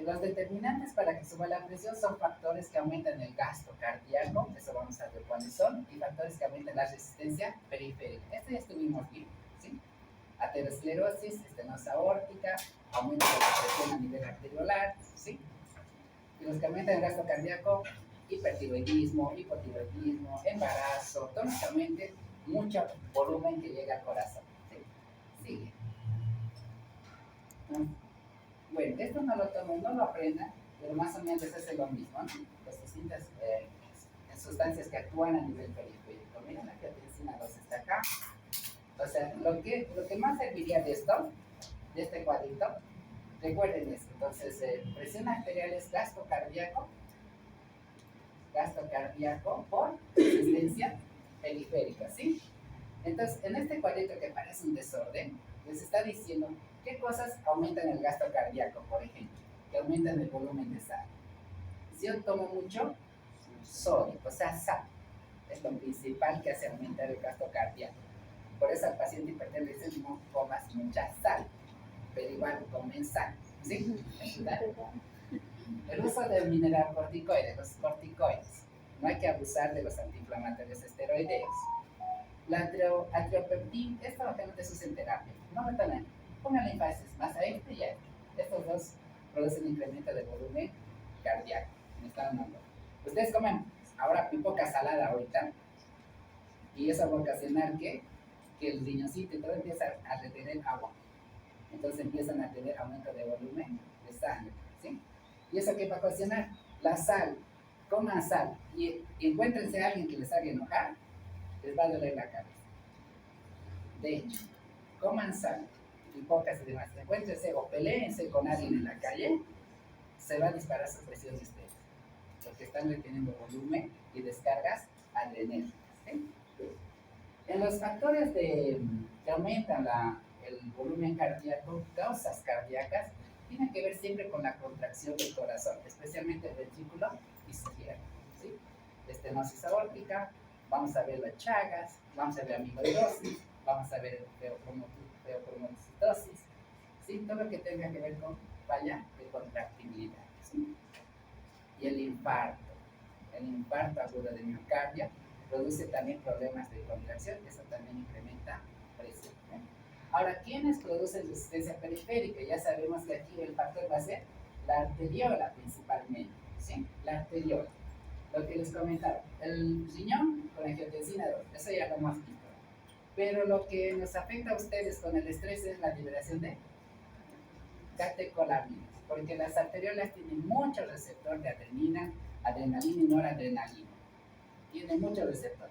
los determinantes para que suba la presión son factores que aumentan el gasto cardíaco, eso vamos a ver cuáles son, y factores que aumentan la resistencia periférica. Esto ya estuvimos viendo, ¿sí? Aterosclerosis, estenosis aórtica, aumento de la presión a nivel arteriolar, ¿sí? Y los que aumentan el gasto cardíaco, hipertiroidismo, hipotiroidismo, embarazo, tónicamente mucho volumen que llega al corazón, ¿sí? Sigue. Bueno, esto no lo tomen, no lo aprendan, pero más o menos es lo mismo, ¿no? Las distintas sustancias que actúan a nivel periférico. Miren, la angiotensina 2 está acá. O sea, lo que más serviría de esto, de este cuadrito, recuerden esto. Entonces, presión arterial es gasto cardíaco por resistencia periférica, ¿sí? Entonces, en este cuadrito que parece un desorden, les está diciendo qué cosas aumentan el gasto cardíaco, por ejemplo, que aumentan el volumen de sangre. Si yo tomo mucho sodio, o sea, sal, es lo principal que hace aumentar el gasto cardíaco. Por eso al paciente hipertenso le dicen no comas mucha sal, pero igual comen sal, ¿sí? El uso del mineralocorticoide, los corticoides. No hay que abusar de los antiinflamatorios esteroideos. La atriopeptina, esto realmente se usa en terapia. No me tomen, pongan énfasis más a este y a este. Estos dos producen incremento de volumen cardíaco. Me están dando. Ustedes comen ahora poca salada ahorita y eso va a ocasionar que el riñoncito y todo empieza a retener agua. Entonces empiezan a tener aumento de volumen de sangre, ¿sí? ¿Y eso qué va a ocasionar? La sal. Coman sal y encuéntrense a alguien que les haga enojar, les va a doler la cabeza. De hecho, coman sal y pocas y demás. Encuéntrense o peléense con alguien en la calle, se va a disparar su presión de ustedes. Porque están reteniendo volumen y descargas adrenérgicas. ¿Sí? En los factores que aumentan el volumen cardíaco, causas cardíacas, tienen que ver siempre con la contracción del corazón, especialmente el ventrículo izquierdo. ¿Sí? Estenosis aórtica, vamos a ver las chagas, vamos a ver amiloidosis, vamos a ver feocromocitosis, ¿sí? Todo lo que tenga que ver con falla de contractibilidad. ¿Sí? Y el infarto agudo de miocardio, produce también problemas de contracción, eso también incrementa presión. ¿Eh? Ahora, ¿quiénes producen resistencia periférica? Ya sabemos que aquí el factor va a ser la arteriola principalmente, ¿sí? La arteriola. Lo que les comentaba, el riñón con angiotensina 2, eso ya lo hemos visto. Pero lo que nos afecta a ustedes con el estrés es la liberación de catecolaminas, porque las arteriolas tienen mucho receptor de adrenalina y noradrenalina. Tienen mucho receptor.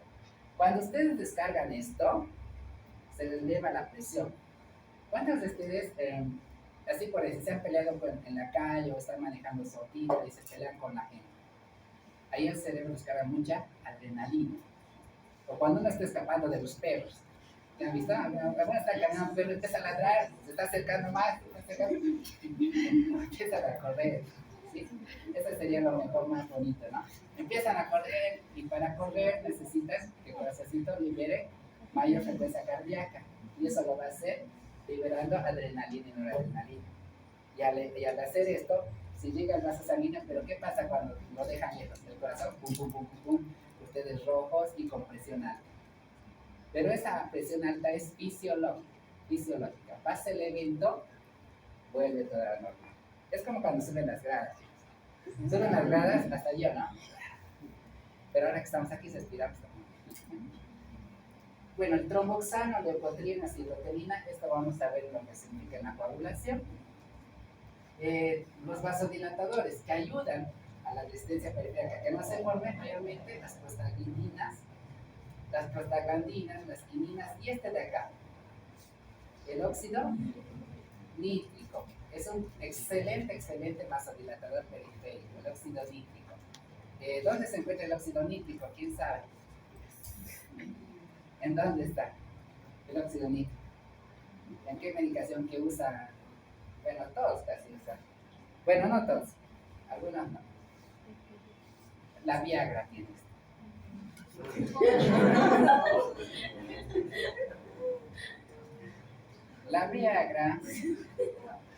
Cuando ustedes descargan esto, se les eleva la presión. ¿Cuántos de ustedes, así por decir, se han peleado en la calle o están manejando su auto y se pelean con la gente? Ahí el cerebro descarga mucha adrenalina. O cuando uno está escapando de los perros. ¿Te han visto? Uno está caminando, un perro empieza a ladrar, se está acercando más, empiezan a correr. ¿Sí? Eso sería lo mejor, más bonito, ¿no? Empiezan a correr y para correr necesitas que el corazoncito libere mayor frecuencia cardíaca y eso lo va a hacer liberando adrenalina y noradrenalina. Y al hacer esto, si llega el vaso sanguíneo, pero ¿qué pasa cuando lo dejan lejos? El corazón, pum, pum, pum, pum, pum, ustedes rojos y con presión alta. Pero esa presión alta es fisiológica. Pasa el evento, vuelve toda la normal. Es como cuando suben las gradas. Suben las gradas hasta allá, ¿no? Pero ahora que estamos aquí, respiramos. Bueno, el tromboxano, leukotriena, ciloterina, esto vamos a ver lo que significa en la coagulación. Los vasodilatadores que ayudan a la resistencia periférica, que no se formen mayormente las prostaglandinas, las quininas y este de acá, el óxido nítrico. Es un excelente vasodilatador periférico, el óxido nítrico. ¿Dónde se encuentra el óxido nítrico? ¿Quién sabe? ¿En dónde está el óxido nítrico? ¿En qué medicación que usa? Bueno, todos casi usan. Bueno, no todos, algunos no. La Viagra tiene esto. La Viagra,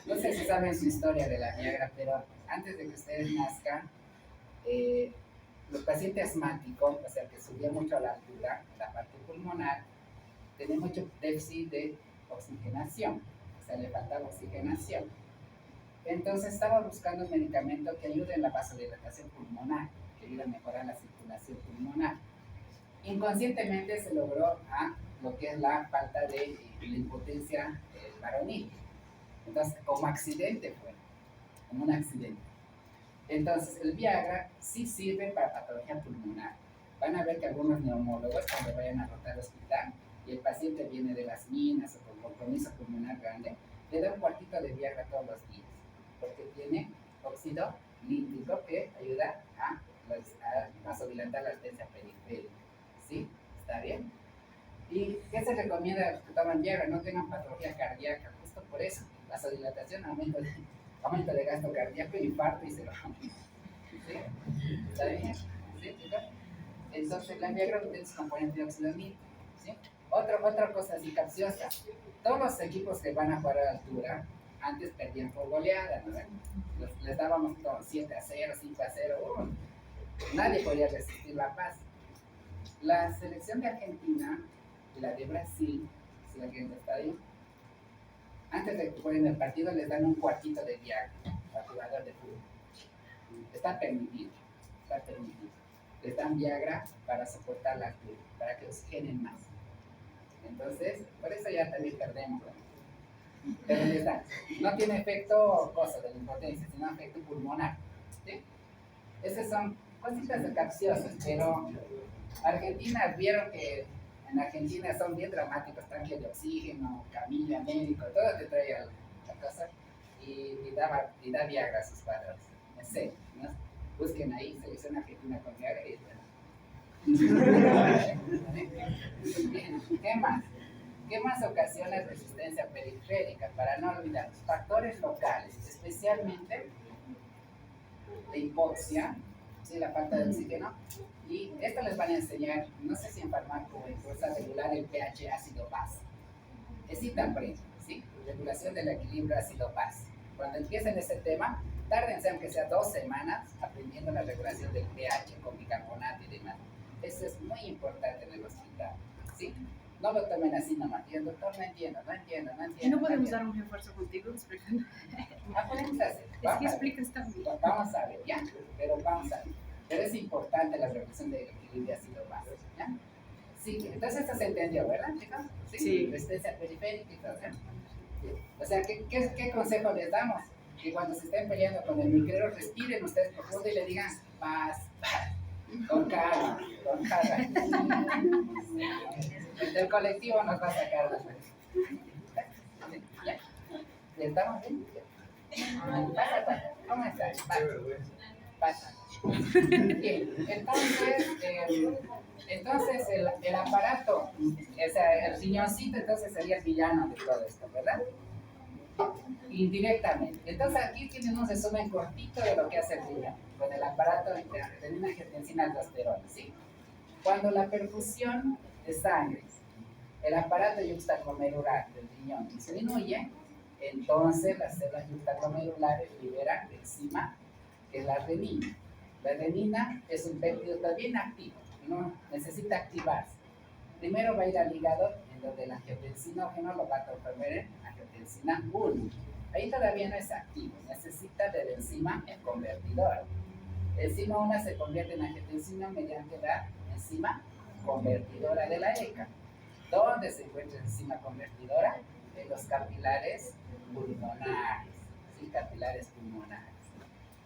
no sé si saben su historia de la Viagra, pero antes de que ustedes nazcan, los pacientes asmáticos, o sea, que subían mucho a la altura, la parte pulmonar, tenían mucho déficit de oxigenación, o sea, le faltaba oxigenación. Entonces estaba buscando un medicamento que ayude en la vasodilatación pulmonar, que ayude a mejorar la circulación pulmonar. Inconscientemente se logró a lo que es la falta de la impotencia varonil. Entonces, como accidente fue, como un accidente. Entonces, el Viagra sí sirve para patología pulmonar. Van a ver que algunos neumólogos, cuando vayan a rotar al hospital y el paciente viene de las minas o con compromiso pulmonar grande, le da un cuartito de Viagra todos los días, porque tiene óxido nítrico que ayuda a vasodilatar la arteria periférica. ¿Sí? ¿Está bien? ¿Y qué se recomienda a los que toman Viagra? No tengan patología cardíaca, justo por eso. Vasodilatación, aumento de gasto cardíaco, infarto y se lo ¿sí? ¿Está bien? ¿Sí, chicos? Entonces, la Viagra tiene su componente de óxido nítrico. ¿Sí? Otra cosa así capciosa. Todos los equipos que van a jugar a la altura, antes perdían por goleada, ¿no? Les dábamos 7-0, 5-0, nadie podía resistir La Paz. La selección de Argentina y la de Brasil, si alguien está ahí, antes de que jueguen el partido les dan un cuartito de Viagra al jugador de fútbol. Está permitido. Les dan Viagra para soportar la altura, para que oxigenen más. Entonces, por eso ya también perdemos. Pero les dan. No tiene efecto de la impotencia, sino efecto pulmonar. ¿Sí? Esas son cositas capciosas, pero Argentina, vieron que en Argentina son bien dramáticos, tanques de oxígeno, camilla, médico, todo te trae la cosa y da Viagra a sus padres. No sé, ¿no? Busquen ahí, selección Argentina con Viagra y bien. ¿Qué más ocasiona resistencia periférica? Para no olvidar, los factores locales, especialmente la hipoxia, ¿sí? La falta de oxígeno. Y esto les van a enseñar, no sé si en farmaco o en fuerza regular el pH ácido-base. Es ITAPRE, ¿sí? Regulación del equilibrio ácido-base. Cuando empiecen ese tema, tárdense aunque sea 2 semanas aprendiendo la regulación del pH con bicarbonato y demás. Eso es muy importante en el hospital, ¿sí? No lo tomen así nomás. Y el doctor no entiendo. ¿Y no podemos dar un refuerzo contigo explicando? Podemos hacer. Es que explicas también. Vamos a ver, ¿ya? Pero vamos a ver. Pero es importante la regulación del equilibrio ácido-base, ¿ya? Sí, entonces esto se entendió, ¿verdad, chicos? Sí. Resistencia periférica y todo, ¿sí? O sea, ¿qué consejo les damos? Que cuando se estén peleando con el micrero, respiren ustedes profundo y le digan paz, con calma. El del colectivo nos va a sacar después. ¿Ya? ¿Estamos bien? Pasa. ¿Cómo estás? Pasa. Bien, entonces el aparato, o sea, el riñoncito, entonces sería el villano de todo esto, ¿verdad? Indirectamente. Entonces aquí tienen un resumen cortito de lo que hace el riñón con el aparato de adrenalina, angiotensina, aldosterona, ¿sí? Cuando la perfusión de sangre, el aparato yuxtaglomerular del riñón disminuye, entonces las células yuxtaglomerulares liberan enzima que es la renina. La renina es un péptido también activo, no necesita activarse. Primero va a ir al hígado, en donde el angiotensinógeno lo va a transformar en angiotensina 1. Ahí todavía no es activo, necesita de la enzima el convertidor. Enzima 1 se convierte en angiotensina mediante la enzima convertidora de la ECA. ¿Dónde se encuentra la enzima convertidora? En los capilares pulmonares. ¿Sí? Capilares pulmonares.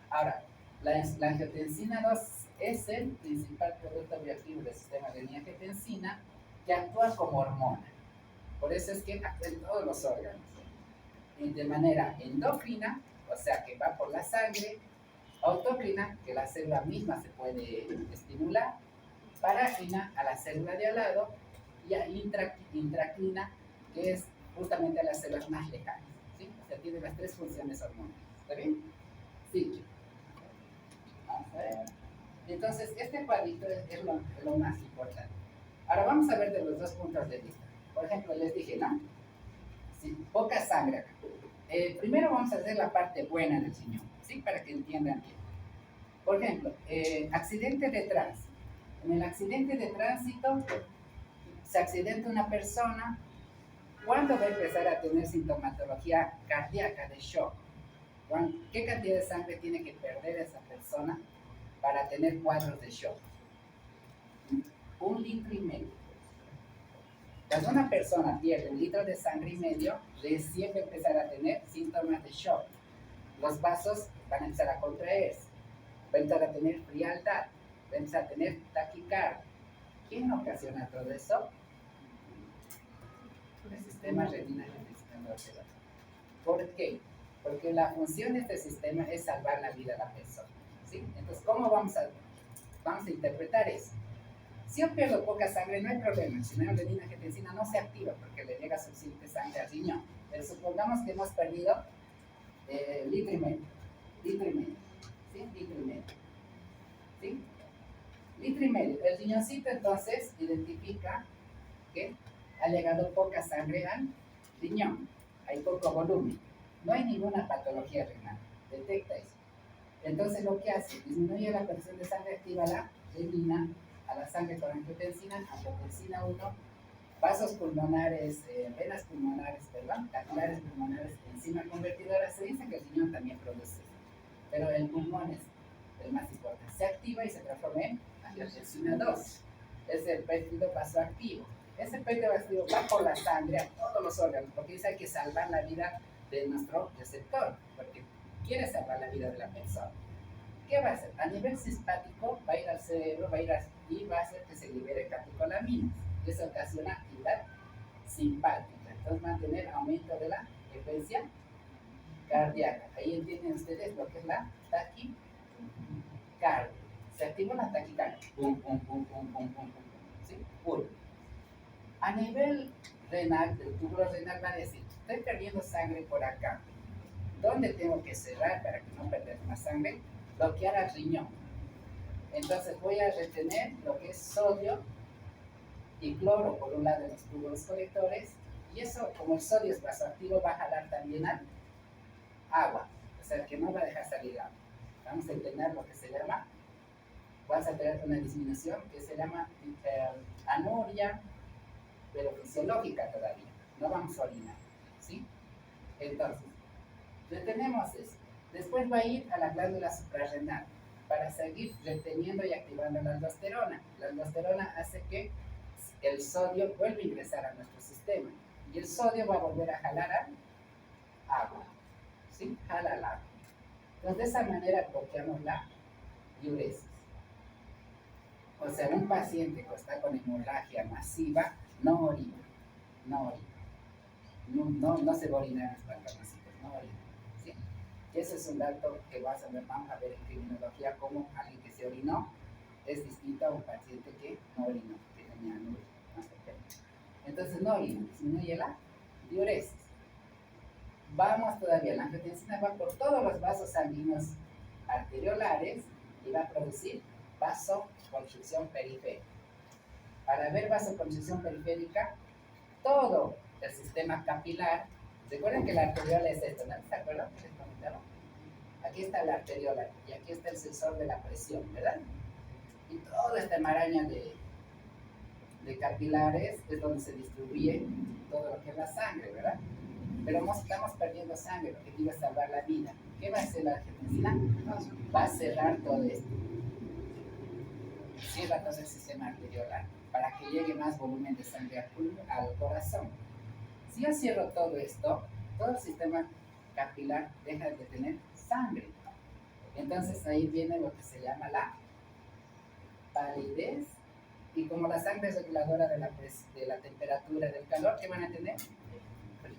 Ahora, la angiotensina 2 es el principal producto bioactivo del sistema de angiotensina que actúa como hormona. Por eso es que actúa en todos los órganos. Y de manera endocrina, o sea que va por la sangre, autocrina, que la célula misma se puede estimular, parácrina a la célula de al lado, y a intracrina, que es justamente a las células más lejanas. ¿Sí? O sea, tiene las tres funciones hormonales. ¿Está bien? Sí. Vamos a ver. Entonces, este cuadrito es lo más importante. Ahora vamos a ver de los dos puntos de vista. Por ejemplo, les dije, ¿no? Sí, poca sangre acá. Primero vamos a hacer la parte buena del riñón, ¿sí? Para que entiendan bien. Por ejemplo, accidente de tránsito. En el accidente de tránsito se accidenta una persona. ¿Cuándo va a empezar a tener sintomatología cardíaca de shock? ¿Qué cantidad de sangre tiene que perder esa persona para tener cuadros de shock? 1,5 litros. Cuando una persona pierde 1 litro de sangre y medio, recién va a empezar a tener síntomas de shock. Los vasos van a empezar a contraerse, va a empezar a tener frialdad, va a empezar a tener taquicardia. ¿Quién ocasiona todo eso? El sistema renina-angiotensina-aldosterona. ¿Por qué? Porque la función de este sistema es salvar la vida de la persona. ¿Sí? Entonces, ¿cómo vamos a interpretar eso? Si yo pierdo poca sangre, no hay problema. El sistema renina-angiotensina no se activa porque le llega suficiente sangre al riñón. Pero supongamos que hemos perdido litro y medio. ¿Sí? Litro y medio. ¿Sí? Litro y medio. El riñoncito entonces identifica que ha llegado poca sangre al riñón. Hay poco volumen. No hay ninguna patología renal. Detecta eso. Entonces lo que hace, disminuye la presión de sangre, activa la renina a la sangre con angiotensina 1, vasos pulmonares, venas pulmonares, perdón, capilares pulmonares, enzima convertidora. Se dice que el riñón también produce, pero el pulmón es el más importante. Se activa y se transforma en angiotensina 2. Es el péptido vasoactivo. Ese péptido vasoactivo va por la sangre a todos los órganos, porque dice que hay que salvar la vida de nuestro receptor, porque quiere salvar la vida de la persona. ¿Qué va a hacer? A nivel simpático va a ir al cerebro, y va a hacer que se libere catecolaminas. Y eso ocasiona actividad simpática. Entonces va a tener aumento de la frecuencia cardíaca. Ahí entienden ustedes lo que es la taquicardia. Se activa una taquicardia. Pum, pum, pum, pum, pum, pum, pum. ¿Sí? Pum. A nivel renal, del tubo renal va a decir, estoy perdiendo sangre por acá. ¿Dónde tengo que cerrar para que no perder más sangre? Bloquear al riñón. Entonces voy a retener lo que es sodio y cloro por un lado de los tubos colectores, y eso, como el sodio es vasoactivo, va a jalar también al agua, o sea que no va a dejar salir agua. Vamos a tener lo que se llama, vas a tener una disminución que se llama anuria, pero fisiológica todavía, no vamos a orinar, ¿sí? Entonces, retenemos eso. Después va a ir a la glándula suprarrenal para seguir reteniendo y activando la aldosterona. La aldosterona hace que el sodio vuelva a ingresar a nuestro sistema y el sodio va a volver a jalar al agua. ¿Sí? Jala al agua. Entonces, de esa manera bloqueamos la diuresis. O sea, un paciente que está con hemorragia masiva no orina. No se va a orinar en los pantalones, no orina. ¿Sí? Y ese es un dato que vamos a ver en criminología, como alguien que se orinó es distinto a un paciente que no orinó, que tenía anuria. Entonces no orina, disminuye la diuresis. Vamos todavía, la angiotensina va por todos los vasos sanguíneos arteriolares y va a producir vasoconstricción periférica. Para ver vasoconstricción periférica, todo el sistema capilar, recuerden que la arteriola es esto, ¿no? ¿Se acuerdan? ¿Les comentaron? Aquí está la arteriola y aquí está el sensor de la presión, ¿verdad? Y toda esta maraña de capilares es donde se distribuye todo lo que es la sangre, ¿verdad? pero estamos perdiendo sangre, lo que iba a salvar la vida. ¿Qué va a hacer la angiotensina? Va a cerrar todo esto. Cierra todo el sistema arteriolar para que llegue más volumen de sangre al corazón. Si yo cierro todo esto, todo el sistema capilar deja de tener sangre. Entonces ahí viene lo que se llama la palidez. Y como la sangre es reguladora de la temperatura, del calor, ¿qué van a tener? Frío.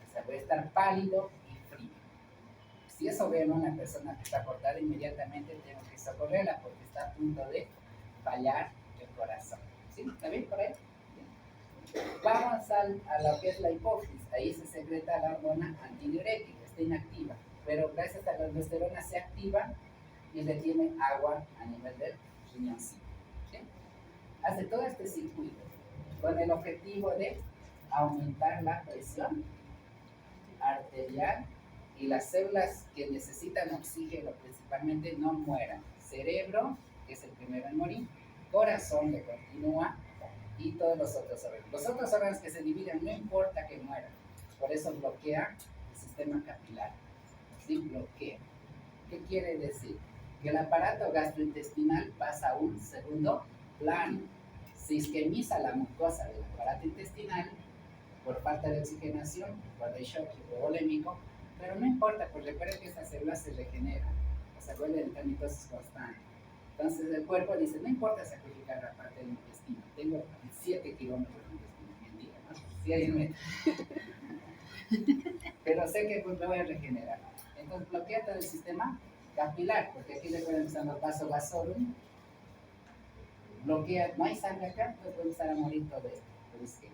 O sea, puede estar pálido y frío. Si eso veo en una persona que está cortada, inmediatamente tengo que socorrerla porque está a punto de fallar el corazón. ¿Sí? ¿Está bien por ahí? Bien. Vamos a lo que es la hipófisis. Ahí se secreta la hormona antidiurética, está inactiva. Pero gracias a la aldosterona se activa y retiene agua a nivel del riñoncito. ¿Sí? Hace todo este circuito con el objetivo de aumentar la presión arterial y las células que necesitan oxígeno principalmente no mueran. Cerebro, que es el primero en morir, corazón que continúa y todos los otros órganos. Los otros órganos que se dividen no importa que mueran, por eso bloquea el sistema capilar. ¿Sí? Bloquea. ¿Qué quiere decir? Que el aparato gastrointestinal pasa a un segundo plano. Se isquemiza la mucosa del aparato intestinal por falta de oxigenación, cuando hay shock hipovolémico, pero no importa, porque recuerden que esas células se regeneran, o se vuelven en mitosis constante. Entonces el cuerpo dice, no importa sacrificar la parte del intestino, tengo 7 kilómetros de intestino, bien diga, ¿no? Si hay un metro. Pero sé que pues, lo voy a regenerar. Entonces bloquea todo el sistema capilar, porque aquí recuerden que están los vasovasorum, bloquea, no hay sangre acá, entonces puede empezar a morir todo esto.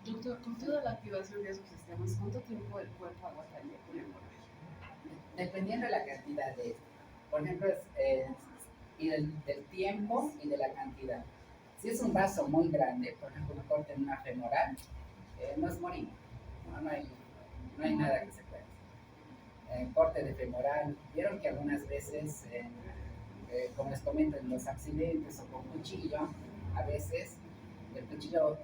Doctor, con toda la activación de esos sistemas, ¿cuánto tiempo el cuerpo aguantaría con el hemorragia? Dependiendo de la cantidad de esto. Por ejemplo, y del tiempo y de la cantidad. Si es un vaso muy grande, por ejemplo, un corte en una femoral, nos morimos. No hay nada que se pueda hacer. Corte de femoral, vieron que algunas veces, como les comento, en los accidentes o con cuchillo, a veces el cuchillo,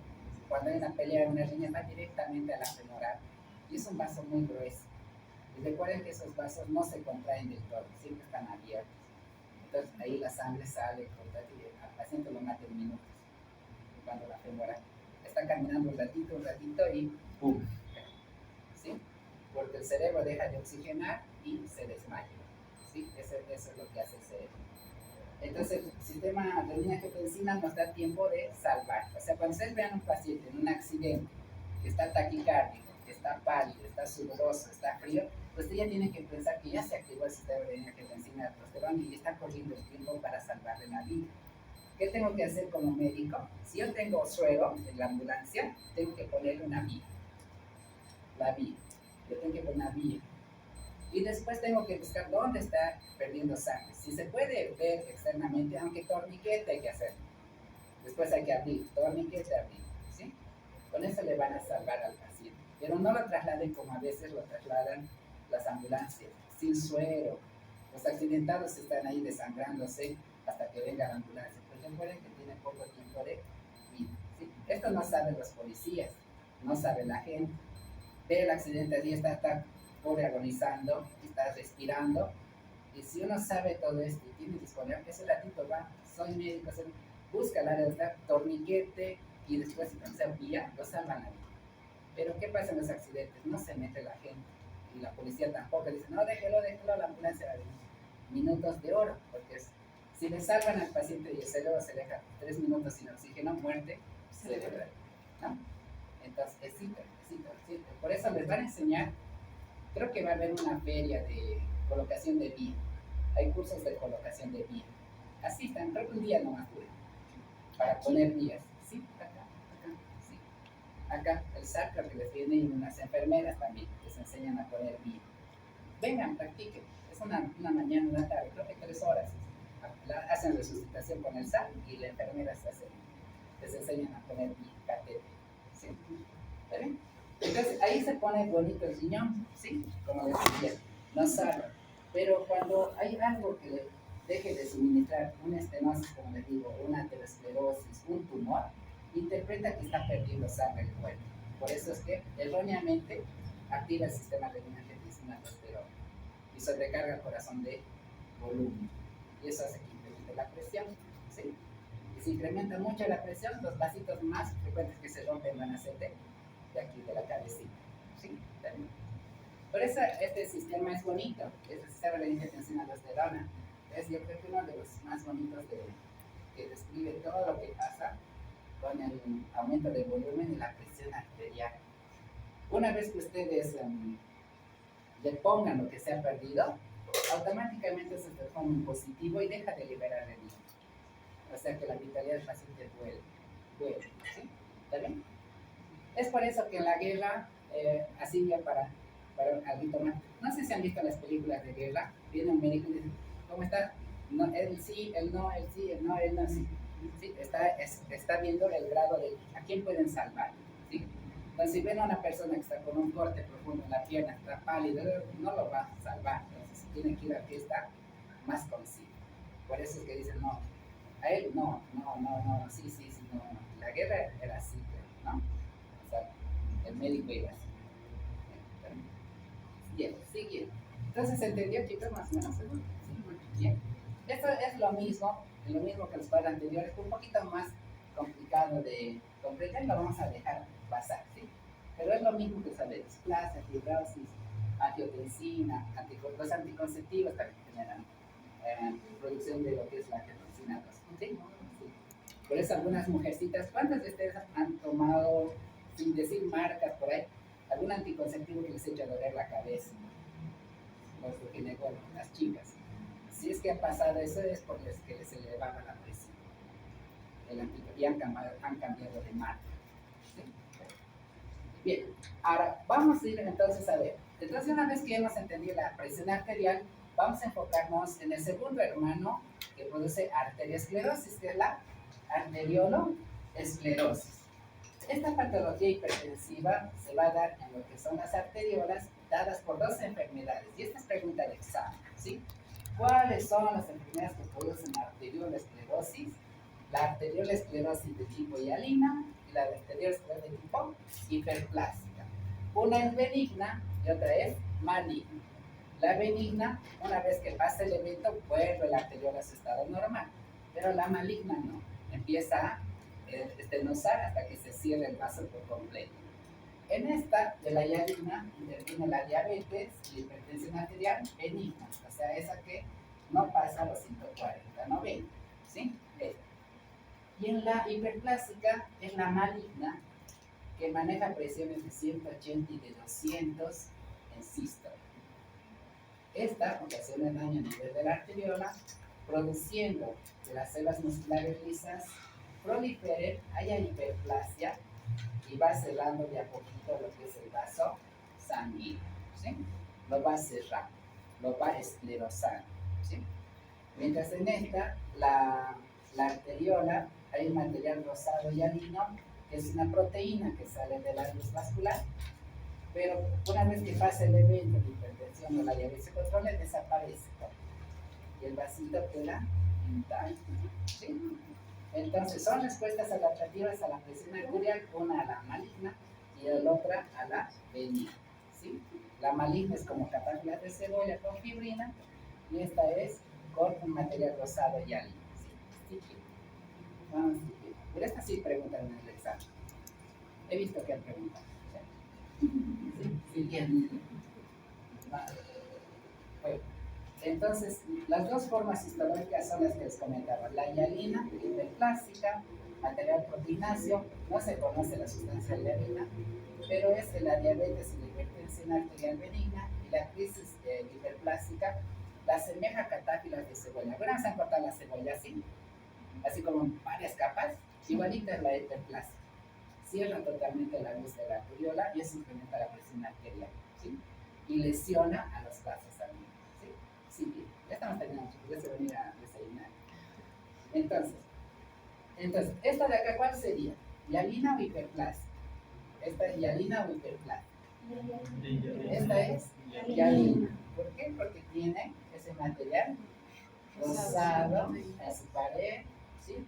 cuando hay una pelea, una riña, va directamente a la femoral y es un vaso muy grueso. Y recuerden que esos vasos no se contraen del todo, siempre están abiertos. Entonces ahí la sangre sale, y al paciente lo mata en minutos. Cuando la femoral está caminando un ratito y ¡pum! ¿Sí? Porque el cerebro deja de oxigenar y se desmaya. ¿Sí? Eso es lo que hace el cerebro. Entonces el sistema de angiotensina nos da tiempo de salvar. O sea, cuando ustedes vean un paciente en un accidente que está taquicárdico, que está pálido, está sudoroso, está frío, pues usted ya tiene que pensar que ya se activó el sistema de angiotensina de aldosterona y está corriendo el tiempo para salvarle la vida. ¿Qué tengo que hacer como médico? Si yo tengo suero en la ambulancia, tengo que ponerle una vía. La vía. Yo tengo que poner una vía. Y después tengo que buscar dónde está perdiendo sangre. Si se puede ver externamente, aunque torniquete hay que hacer. Después hay que abrir, torniquete, abrir. ¿Sí? Con eso le van a salvar al paciente. Pero no lo trasladen como a veces lo trasladan las ambulancias, sin suero. Los accidentados están ahí desangrándose hasta que venga la ambulancia. Pues recuerden que tienen poco tiempo de vida. ¿Sí? Esto no saben los policías, no sabe la gente. Ve el accidente allí, está pobre agonizando, está respirando. Y si uno sabe todo esto y tiene disponible, ese ratito va, soy médico, busca la área, torniquete y después si se vía, lo salvan ahí. Pero ¿qué pasa en los accidentes? No se mete la gente y la policía tampoco dice, no, déjelo, la ambulancia, minutos de oro, porque si le salvan al paciente y el cerebro se deja 3 minutos sin oxígeno, muerte cerebral, ¿no? Entonces, es importante. Por eso les van a enseñar, creo que va a haber una feria de colocación de vía. Hay cursos de colocación de vía. Asistan, creo que un día nomás dura, para poner vías. Sí, acá, sí. Acá, el sacro que les viene y unas enfermeras también, les enseñan a poner vía. Vengan, practiquen. Es una mañana, una tarde, creo que 3 horas. Hacen resucitación con el SAC y la enfermera les enseñan a poner vía, catéter. ¿Sí? ¿Está bien? Entonces ahí se pone bonito el riñón, ¿sí? Como les decía, no salva. Pero cuando hay algo que le deje de suministrar una estenosis, como les digo, una aterosclerosis, un tumor, interpreta que está perdiendo sangre el cuerpo. Por eso es que erróneamente activa el sistema renina-angiotensina aldosterona y sobrecarga el corazón de volumen. Y eso hace que incremente la presión. ¿Sí? Y si incrementa mucho la presión, los vasitos más frecuentes que se rompen van a ser de aquí, de la cabecita. ¿Sí? ¿También? Por eso este sistema es bonito, es el sistema renina-angiotensina aldosterona. Es yo creo que uno de los más bonitos que describe todo lo que pasa con el aumento del volumen y la presión arterial. Una vez que ustedes le pongan lo que se ha perdido, automáticamente se transforma en positivo y deja de liberar renina. O sea que la vitalidad del paciente vuelve. ¿Sí? ¿Está bien? Es por eso que en la guerra, así ya para algo más, no sé si han visto las películas de guerra, viene un médico y dice, ¿cómo está? No, él sí, él no, él sí, él no, él no, sí. ¿Sí? Está viendo el grado de a quién pueden salvar. ¿Sí? Entonces, si ven a una persona que está con un corte profundo en la pierna, está pálido, no lo va a salvar. Entonces, tiene que ir a fiesta más consigo. Por eso es que dicen, no, a él no, sí, no. La guerra era así, ¿no? O sea, el médico iba así. Bien, siguiente. Entonces, ¿se entendió, chicos, más o menos? Sí, muy bien. Esto es lo mismo que los padres anteriores, un poquito más complicado de comprender, lo vamos a dejar pasar, ¿sí? Pero es lo mismo que saber, displasia, fibrosis, angiotensina, los anticonceptivos también generan producción de lo que es la angiotensina 2, ¿sí? Sí. Por eso algunas mujercitas, ¿cuántas de ustedes han tomado, sin decir marcas por ahí, algún anticonceptivo que les eche a doler la cabeza? Los ginecólogos, las chicas. Si es que ha pasado eso es porque les elevaba la presión. Y han cambiado de marca. ¿Sí? Bien, ahora vamos a ir entonces a ver. Entonces, una vez que hemos entendido la presión arterial, vamos a enfocarnos en el segundo hermano que produce arteriosclerosis, que es la arterioloesclerosis. Esta patología hipertensiva se va a dar en lo que son las arteriolas dadas por dos enfermedades. Y esta es pregunta de examen, ¿sí? ¿Cuáles son las enfermedades que producen arteriolesclerosis? La arteriolesclerosis de tipo hialina y la arteriolesclerosis de tipo hiperplástica. Una es benigna y otra es maligna. La benigna, una vez que pasa el evento, vuelve la arteriola a su estado normal, pero la maligna no, empieza a estenosar hasta que se cierre el vaso por completo. En esta de la hialina interviene la diabetes y la hipertensión arterial benigna, o sea, esa que no pasa a los 140, 90, ¿sí? Y en la hiperplástica es la maligna, que maneja presiones de 180 y de 200 en sístole. Esta ocasiona daño a nivel de la arteriola, produciendo que las células musculares lisas proliferen, haya hiperplasia y va cerrando de a poquito lo que es el vaso sanguíneo, ¿sí? Lo va cerrando, lo va esclerosando, ¿sí? Mientras en esta, la arteriola, hay un material rosado hialino, que es una proteína que sale de la luz vascular, pero una vez que pasa el evento de hipertensión o la diabetes se controla, desaparece, ¿no? Y el vasito queda intacto, ¿sí? Entonces, son respuestas adaptativas a la presión arterial, una a la maligna y la otra a la benigna, ¿sí? La maligna es como catáfilas de cebolla con fibrina y esta es con un material rosado y algo, ¿sí? Vamos a seguir. Pero esta sí preguntan en el examen. He visto que han preguntado. ¿Sí? Siguiente. Bueno. Entonces, las dos formas histológicas son las que les comentaba. La hialina, hiperplástica, material proteináceo, no se conoce la sustancia hialina, pero es de la diabetes y la hipertensión arterial benigna, y la crisis hiperplástica la asemeja a catáfilas de cebolla. Bueno, vamos a cortar la cebolla así como en varias capas, igualita es la hiperplástica. Cierra totalmente la luz de la arteriola y eso incrementa la presión arterial, ¿sí? Y lesiona a los vasos sanguíneos. Sí, ya estamos terminando, ya se va a venir a desayunar. Entonces, esta de acá, ¿cuál sería? ¿Hialina o hiperplástica? Esta es hialina o hiperplástica. Esta es hialina. ¿Por qué? Porque tiene ese material rosado en su pared, ¿sí?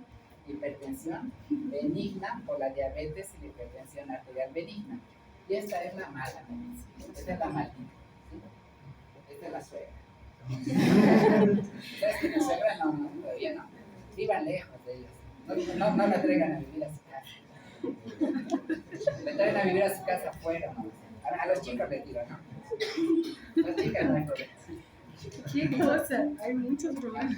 hipertensión benigna por la diabetes y la hipertensión arterial benigna. Y esta es la mala medicina, esta es la maldita, ¿sí? Esta es la suegra. ¿Sabes que la suegra? No, todavía no. Vivan lejos de ellos. No la traigan a vivir a su casa. Le traen a vivir a su casa afuera, ¿no? A los chicos les digo, ¿no? Las chicas no hay problema. ¿Qué cosa? Hay muchos problemas.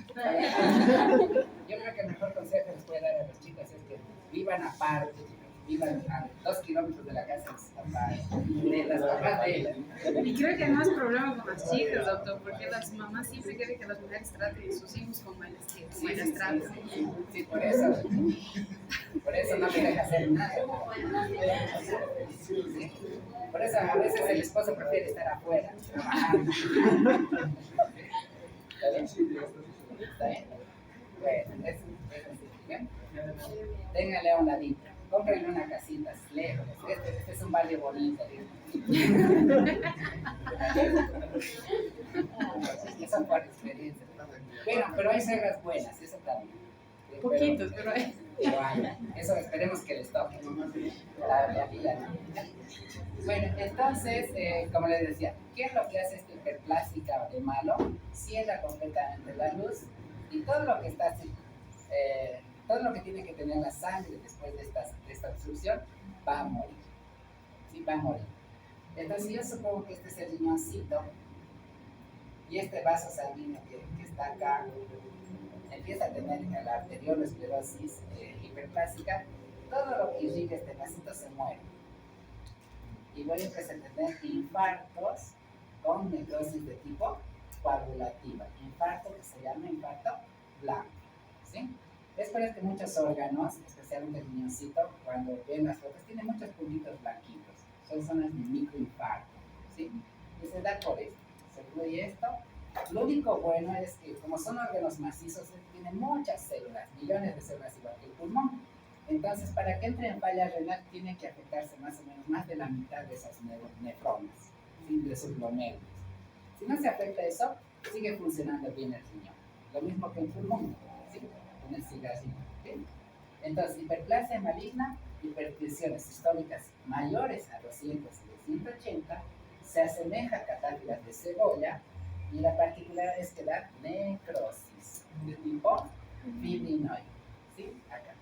Yo creo que el mejor consejo que les puede dar a los chicos es que vivan aparte, vivan a 2 kilómetros de la casa de las papás de ellas. Y creo que hay más problema con las chicas, doctor, porque las mamás siempre quieren que las mujeres traten a sus hijos como ellas tratan. Sí, por eso no me deja hacer nada. Sí. Por eso a veces el esposo prefiere estar afuera, trabajando. ¿Está bien? ¿Está bien? Bueno, eso ¿bien? Téngale a un ladito. Cómprenle una casita lejos. Este es un barrio bonito. Eso por experiencia. Bueno, pero hay suegras buenas, eso también. Poquitos, pero hay. Eso esperemos que les toque. La vida, ¿no? Bueno, entonces, como les decía, ¿qué es lo que hace esta hiperplástica de malo? Cierra completamente la luz y todo lo que está así, todo lo que tiene que tener la sangre después de esta obstrucción va a morir. Sí, va a morir. Entonces yo supongo que este es el riñoncito y este vaso sanguíneo que está acá empieza a tener la arteriolosclerosis hiperplástica. Todo lo que irriga este vasito se muere. Y voy a empezar a tener infartos con necrosis de tipo coagulativa. Infarto que se llama infarto blanco. ¿Sí? Es por eso que muchos órganos, especialmente el riñoncito, cuando ven las fotos, tienen muchos puntitos blanquitos. Son zonas de microinfarto. ¿Sí? Y se da por esto. Se incluye esto. Lo único bueno es que, como son órganos macizos, tienen muchas células, millones de células igual que el pulmón. Entonces, para que entre en falla renal, tienen que afectarse más o menos más de la mitad de esas nefronas, ¿sí? De sus glomérulos. Si no se afecta eso, sigue funcionando bien el riñón. Lo mismo que el pulmón, ¿sí? Con el cigarrillo, ¿sí? Entonces, hiperplasia maligna, hipertensiones sistólicas mayores a 200 y 180, se asemeja a catáfilas de cebolla, y la particularidad es que da necrosis de tipo fibrinoide, ¿sí? Acá.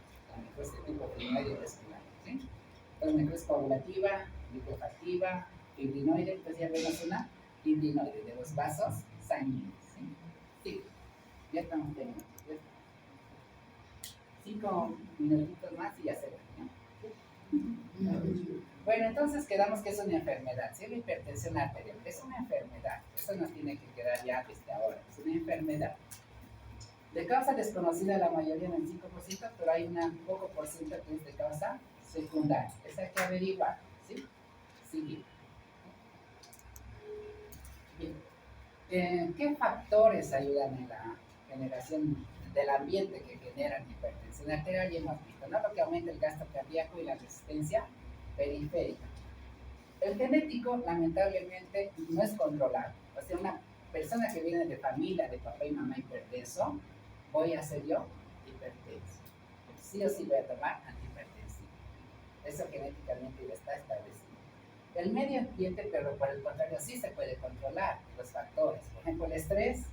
Este tipo de fibrinoide vascular, ¿sí? Entonces, necrosis coagulativa, lipoactiva, fibrinoide, entonces ya vemos una fibrinoide de los vasos sanguíneos, ¿sí? Sí, ya estamos terminando. 5 minutitos más y ya se va, ¿no? Bueno, entonces quedamos que es una enfermedad, ¿sí? La hipertensión arterial es una enfermedad, eso nos tiene que quedar ya desde ahora, es una enfermedad. De causa desconocida la mayoría en el 5%, pero hay un poco por ciento que es de causa secundaria. Esa hay que averiguar, ¿sí? Sigue. Bien. ¿Qué factores ayudan en la generación del ambiente que generan hipertensión arterial? Ya hemos visto, ¿no? Lo que aumenta el gasto cardíaco y la resistencia periférica. El genético, lamentablemente, no es controlable. O sea, una persona que viene de familia, de papá y mamá hipertenso, voy a ser yo hipertenso. Sí o sí voy a tomar antihipertensivo. Eso genéticamente ya está establecido. El medio ambiente, pero por el contrario, sí se puede controlar los factores. Por ejemplo, el estrés.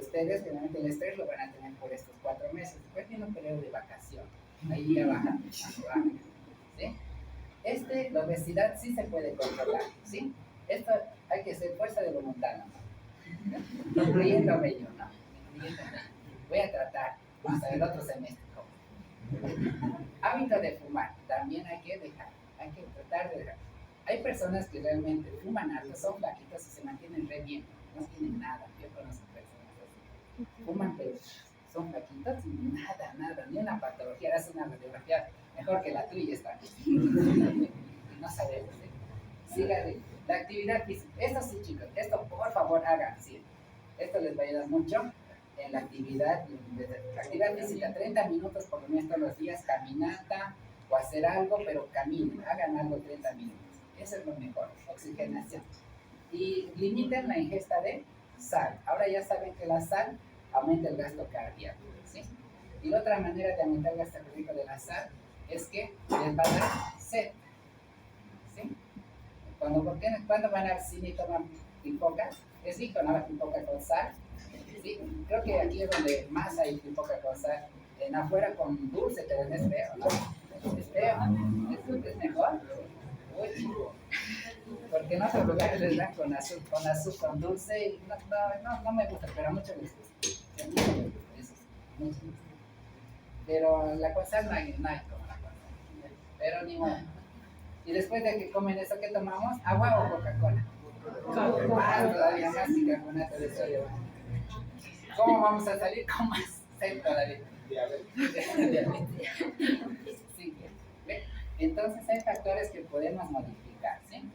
Ustedes generalmente el estrés lo van a tener por estos 4 meses. Después viene un periodo de vacación. Ahí ya baja. ¿Sí? La obesidad sí se puede controlar. ¿Sí? Esto hay que ser fuerza de voluntad, ¿no? Incluyéndome yo, ¿no? Voy a tratar hasta el otro semestre. Hábito de fumar, también hay que dejar, hay que tratar de dejar. Hay personas que realmente fuman alto, son flaquitos y se mantienen re bien, no tienen nada. Yo conozco personas así. Fuman, pero son flaquitos y nada, ni una patología, hace una radiografía mejor que la tuya está. Y no sabemos, ¿eh? Siga la actividad física. Esto sí, chicos, esto por favor hagan, sí. Esto les va a ayudar mucho en la actividad física, 30 minutos por lo menos todos los días, caminata o hacer algo, pero caminen, hagan algo 30 minutos. Eso es lo mejor, oxigenación. Y limiten la ingesta de sal. Ahora ya saben que la sal aumenta el gasto cardíaco, ¿sí? Y la otra manera de aumentar el gasto calórico de la sal es que les va a dar sed. ¿Sí? Cuando van al cine y toman pipoca, es rico, ¿no? La pipoca con sal. ¿Sí? Creo que aquí es donde más hay pipoca con sal. En afuera con dulce, pero no es feo, ¿no? Es feo. Es mejor. Uy, porque en otros lugares les dan con azúcar, con dulce, y no me gusta, pero a muchos les gusta. A muchos les gusta, eso sí, muchos les gusta. Pero la cosa no hay como la cosa. Pero ni modo. Y después de que comen eso, ¿qué tomamos? ¿Agua o Coca-Cola? Coca-Cola. Todavía más bicarbonato de sodio. ¿Cómo vamos a salir con más sed todavía? Diabetes. Sí. Entonces hay factores que podemos modificar, ¿sí?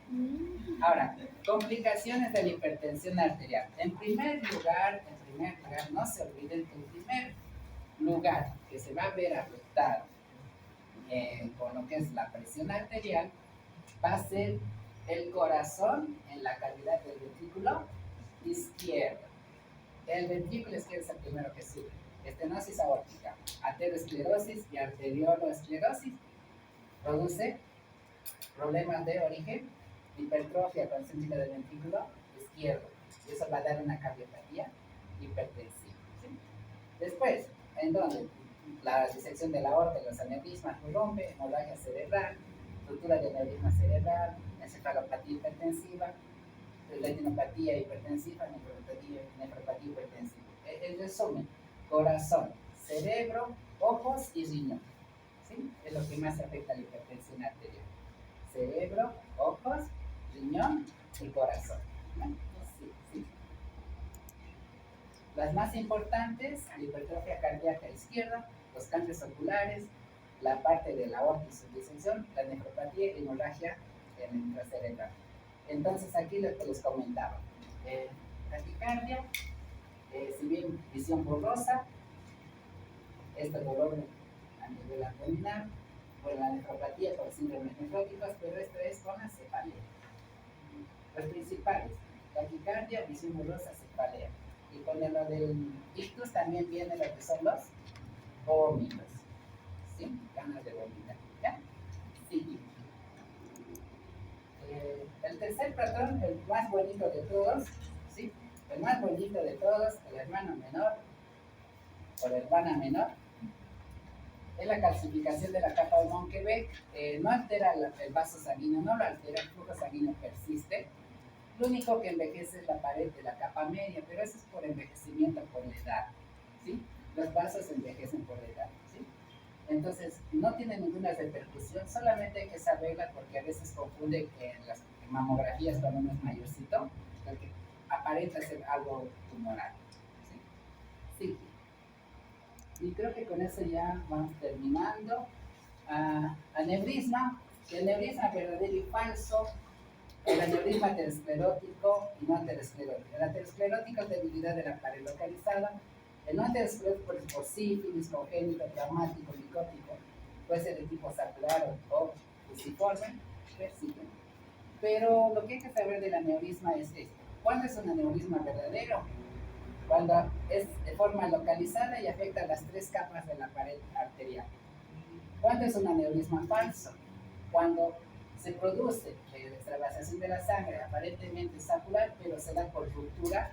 Ahora, complicaciones de la hipertensión arterial. En primer lugar, no se olviden que en primer lugar que se va a ver afectado con lo que es la presión arterial va a ser el corazón en la cavidad del ventrículo izquierdo. El ventrículo izquierdo es el primero que sube. Estenosis aórtica, aterosclerosis y arterioloesclerosis produce problemas de origen, hipertrofia concéntrica del ventrículo izquierdo. Y eso va a dar una cardiopatía hipertensiva. ¿Sí? Después, ¿en dónde? La disección de la aorta, los aneurismas, rompe, hemorragia cerebral, ruptura de aneurisma cerebral, encefalopatía hipertensiva, retinopatía hipertensiva, nefropatía hipertensiva. En resumen, corazón, cerebro, ojos y riñón. ¿Sí? Es lo que más afecta a la hipertensión arterial. Cerebro, ojos, riñón y corazón. ¿No? Sí. Las más importantes, la hipertrofia cardíaca izquierda, los cambios oculares, la parte de la aorta y su disección, la nefropatía y hemorragia intracerebral. Entonces aquí lo que les comentaba, taquicardia, si bien visión borrosa, este dolor a nivel abdominal, por la nefropatía por síndromes nefróticos, pero esto es con la cefalea. Los principales, taquicardia, visión borrosa, cefalea. Y con lo del ictus también viene lo que son los vómitos, ¿sí? Ganas de vomitar, ¿ya? Sí. El tercer patrón, el más bonito de todos, ¿sí? El más bonito de todos, el hermano menor o la hermana menor, es la calcificación de la capa de Monckebeck. No altera el vaso sanguíneo, no lo altera, el flujo sanguíneo persiste. Lo único que envejece es la pared de la capa media, pero eso es por envejecimiento por la edad, ¿sí? Los vasos envejecen por la edad, ¿sí? Entonces, no tiene ninguna repercusión, solamente hay que saberla porque a veces confunde que en las mamografías cuando uno es mayorcito, porque aparenta ser algo tumoral, ¿sí? Sí. Y creo que con eso ya vamos terminando. Aneurisma, el aneurisma verdadero y falso, el aneurisma aterosclerótico y no aterosclerótico. El aterosclerótico es debilidad de la pared localizada. El no aterosclerótico es por sífilis, congénito, traumático, micótico. Puede ser de tipo saturar o fusiforme. Pero lo que hay que saber del aneurisma es esto. ¿Cuándo es un aneurisma verdadero? Cuando es de forma localizada y afecta las 3 capas de la pared arterial. ¿Cuándo es un aneurisma falso? Cuando se produce extravasación de la sangre aparentemente sacral, pero se da por ruptura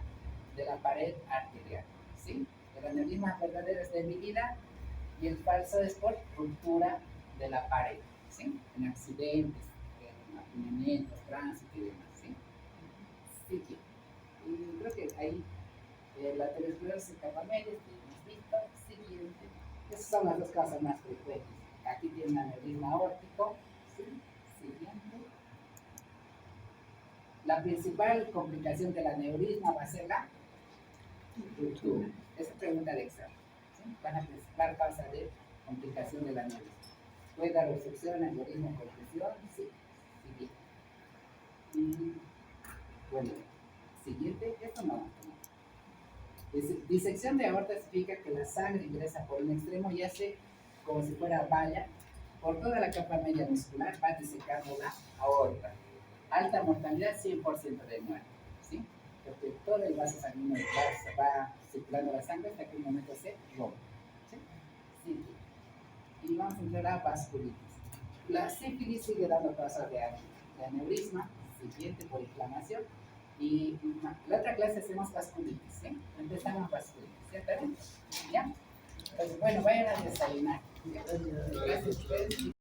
de la pared arterial, ¿sí? El aneurisma verdadero es debilidad y el falso es por ruptura de la pared, ¿sí? En accidentes, en afinamientos, tránsito y demás, ¿sí? Sí, y creo que ahí la aterosclerosis capa media, hemos visto. Siguiente. Esas son las 2 causas más frecuentes. Aquí tiene un aneurisma aórtico, ¿sí? Siguiente. La principal complicación del aneurisma va a ser la ruptura. Esa pregunta de examen, ¿sí? ¿Cuál es la principal causa de complicación del aneurisma? ¿Puede dar obstrucción, aneurisma, compresión? Sí. Siguiente. Y, bueno, siguiente, esto no. Disección de aorta significa que la sangre ingresa por un extremo y hace como si fuera valla por toda la capa media muscular, va disecando la aorta. Alta mortalidad, 100% de muerte, ¿sí? Porque todo el vaso sanguíneo va circulando la sangre hasta que un momento se rompe, ¿sí? sífilis. Y vamos a entrar a vasculitis. La sífilis sigue dando paso de aneurisma, siguiente por inflamación. Y la otra clase hacemos vasculitis, ¿sí? Empezamos vasculitis, ¿ya está bien? ¿Ya? Pues bueno, vayan a desayunar. Gracias a ustedes.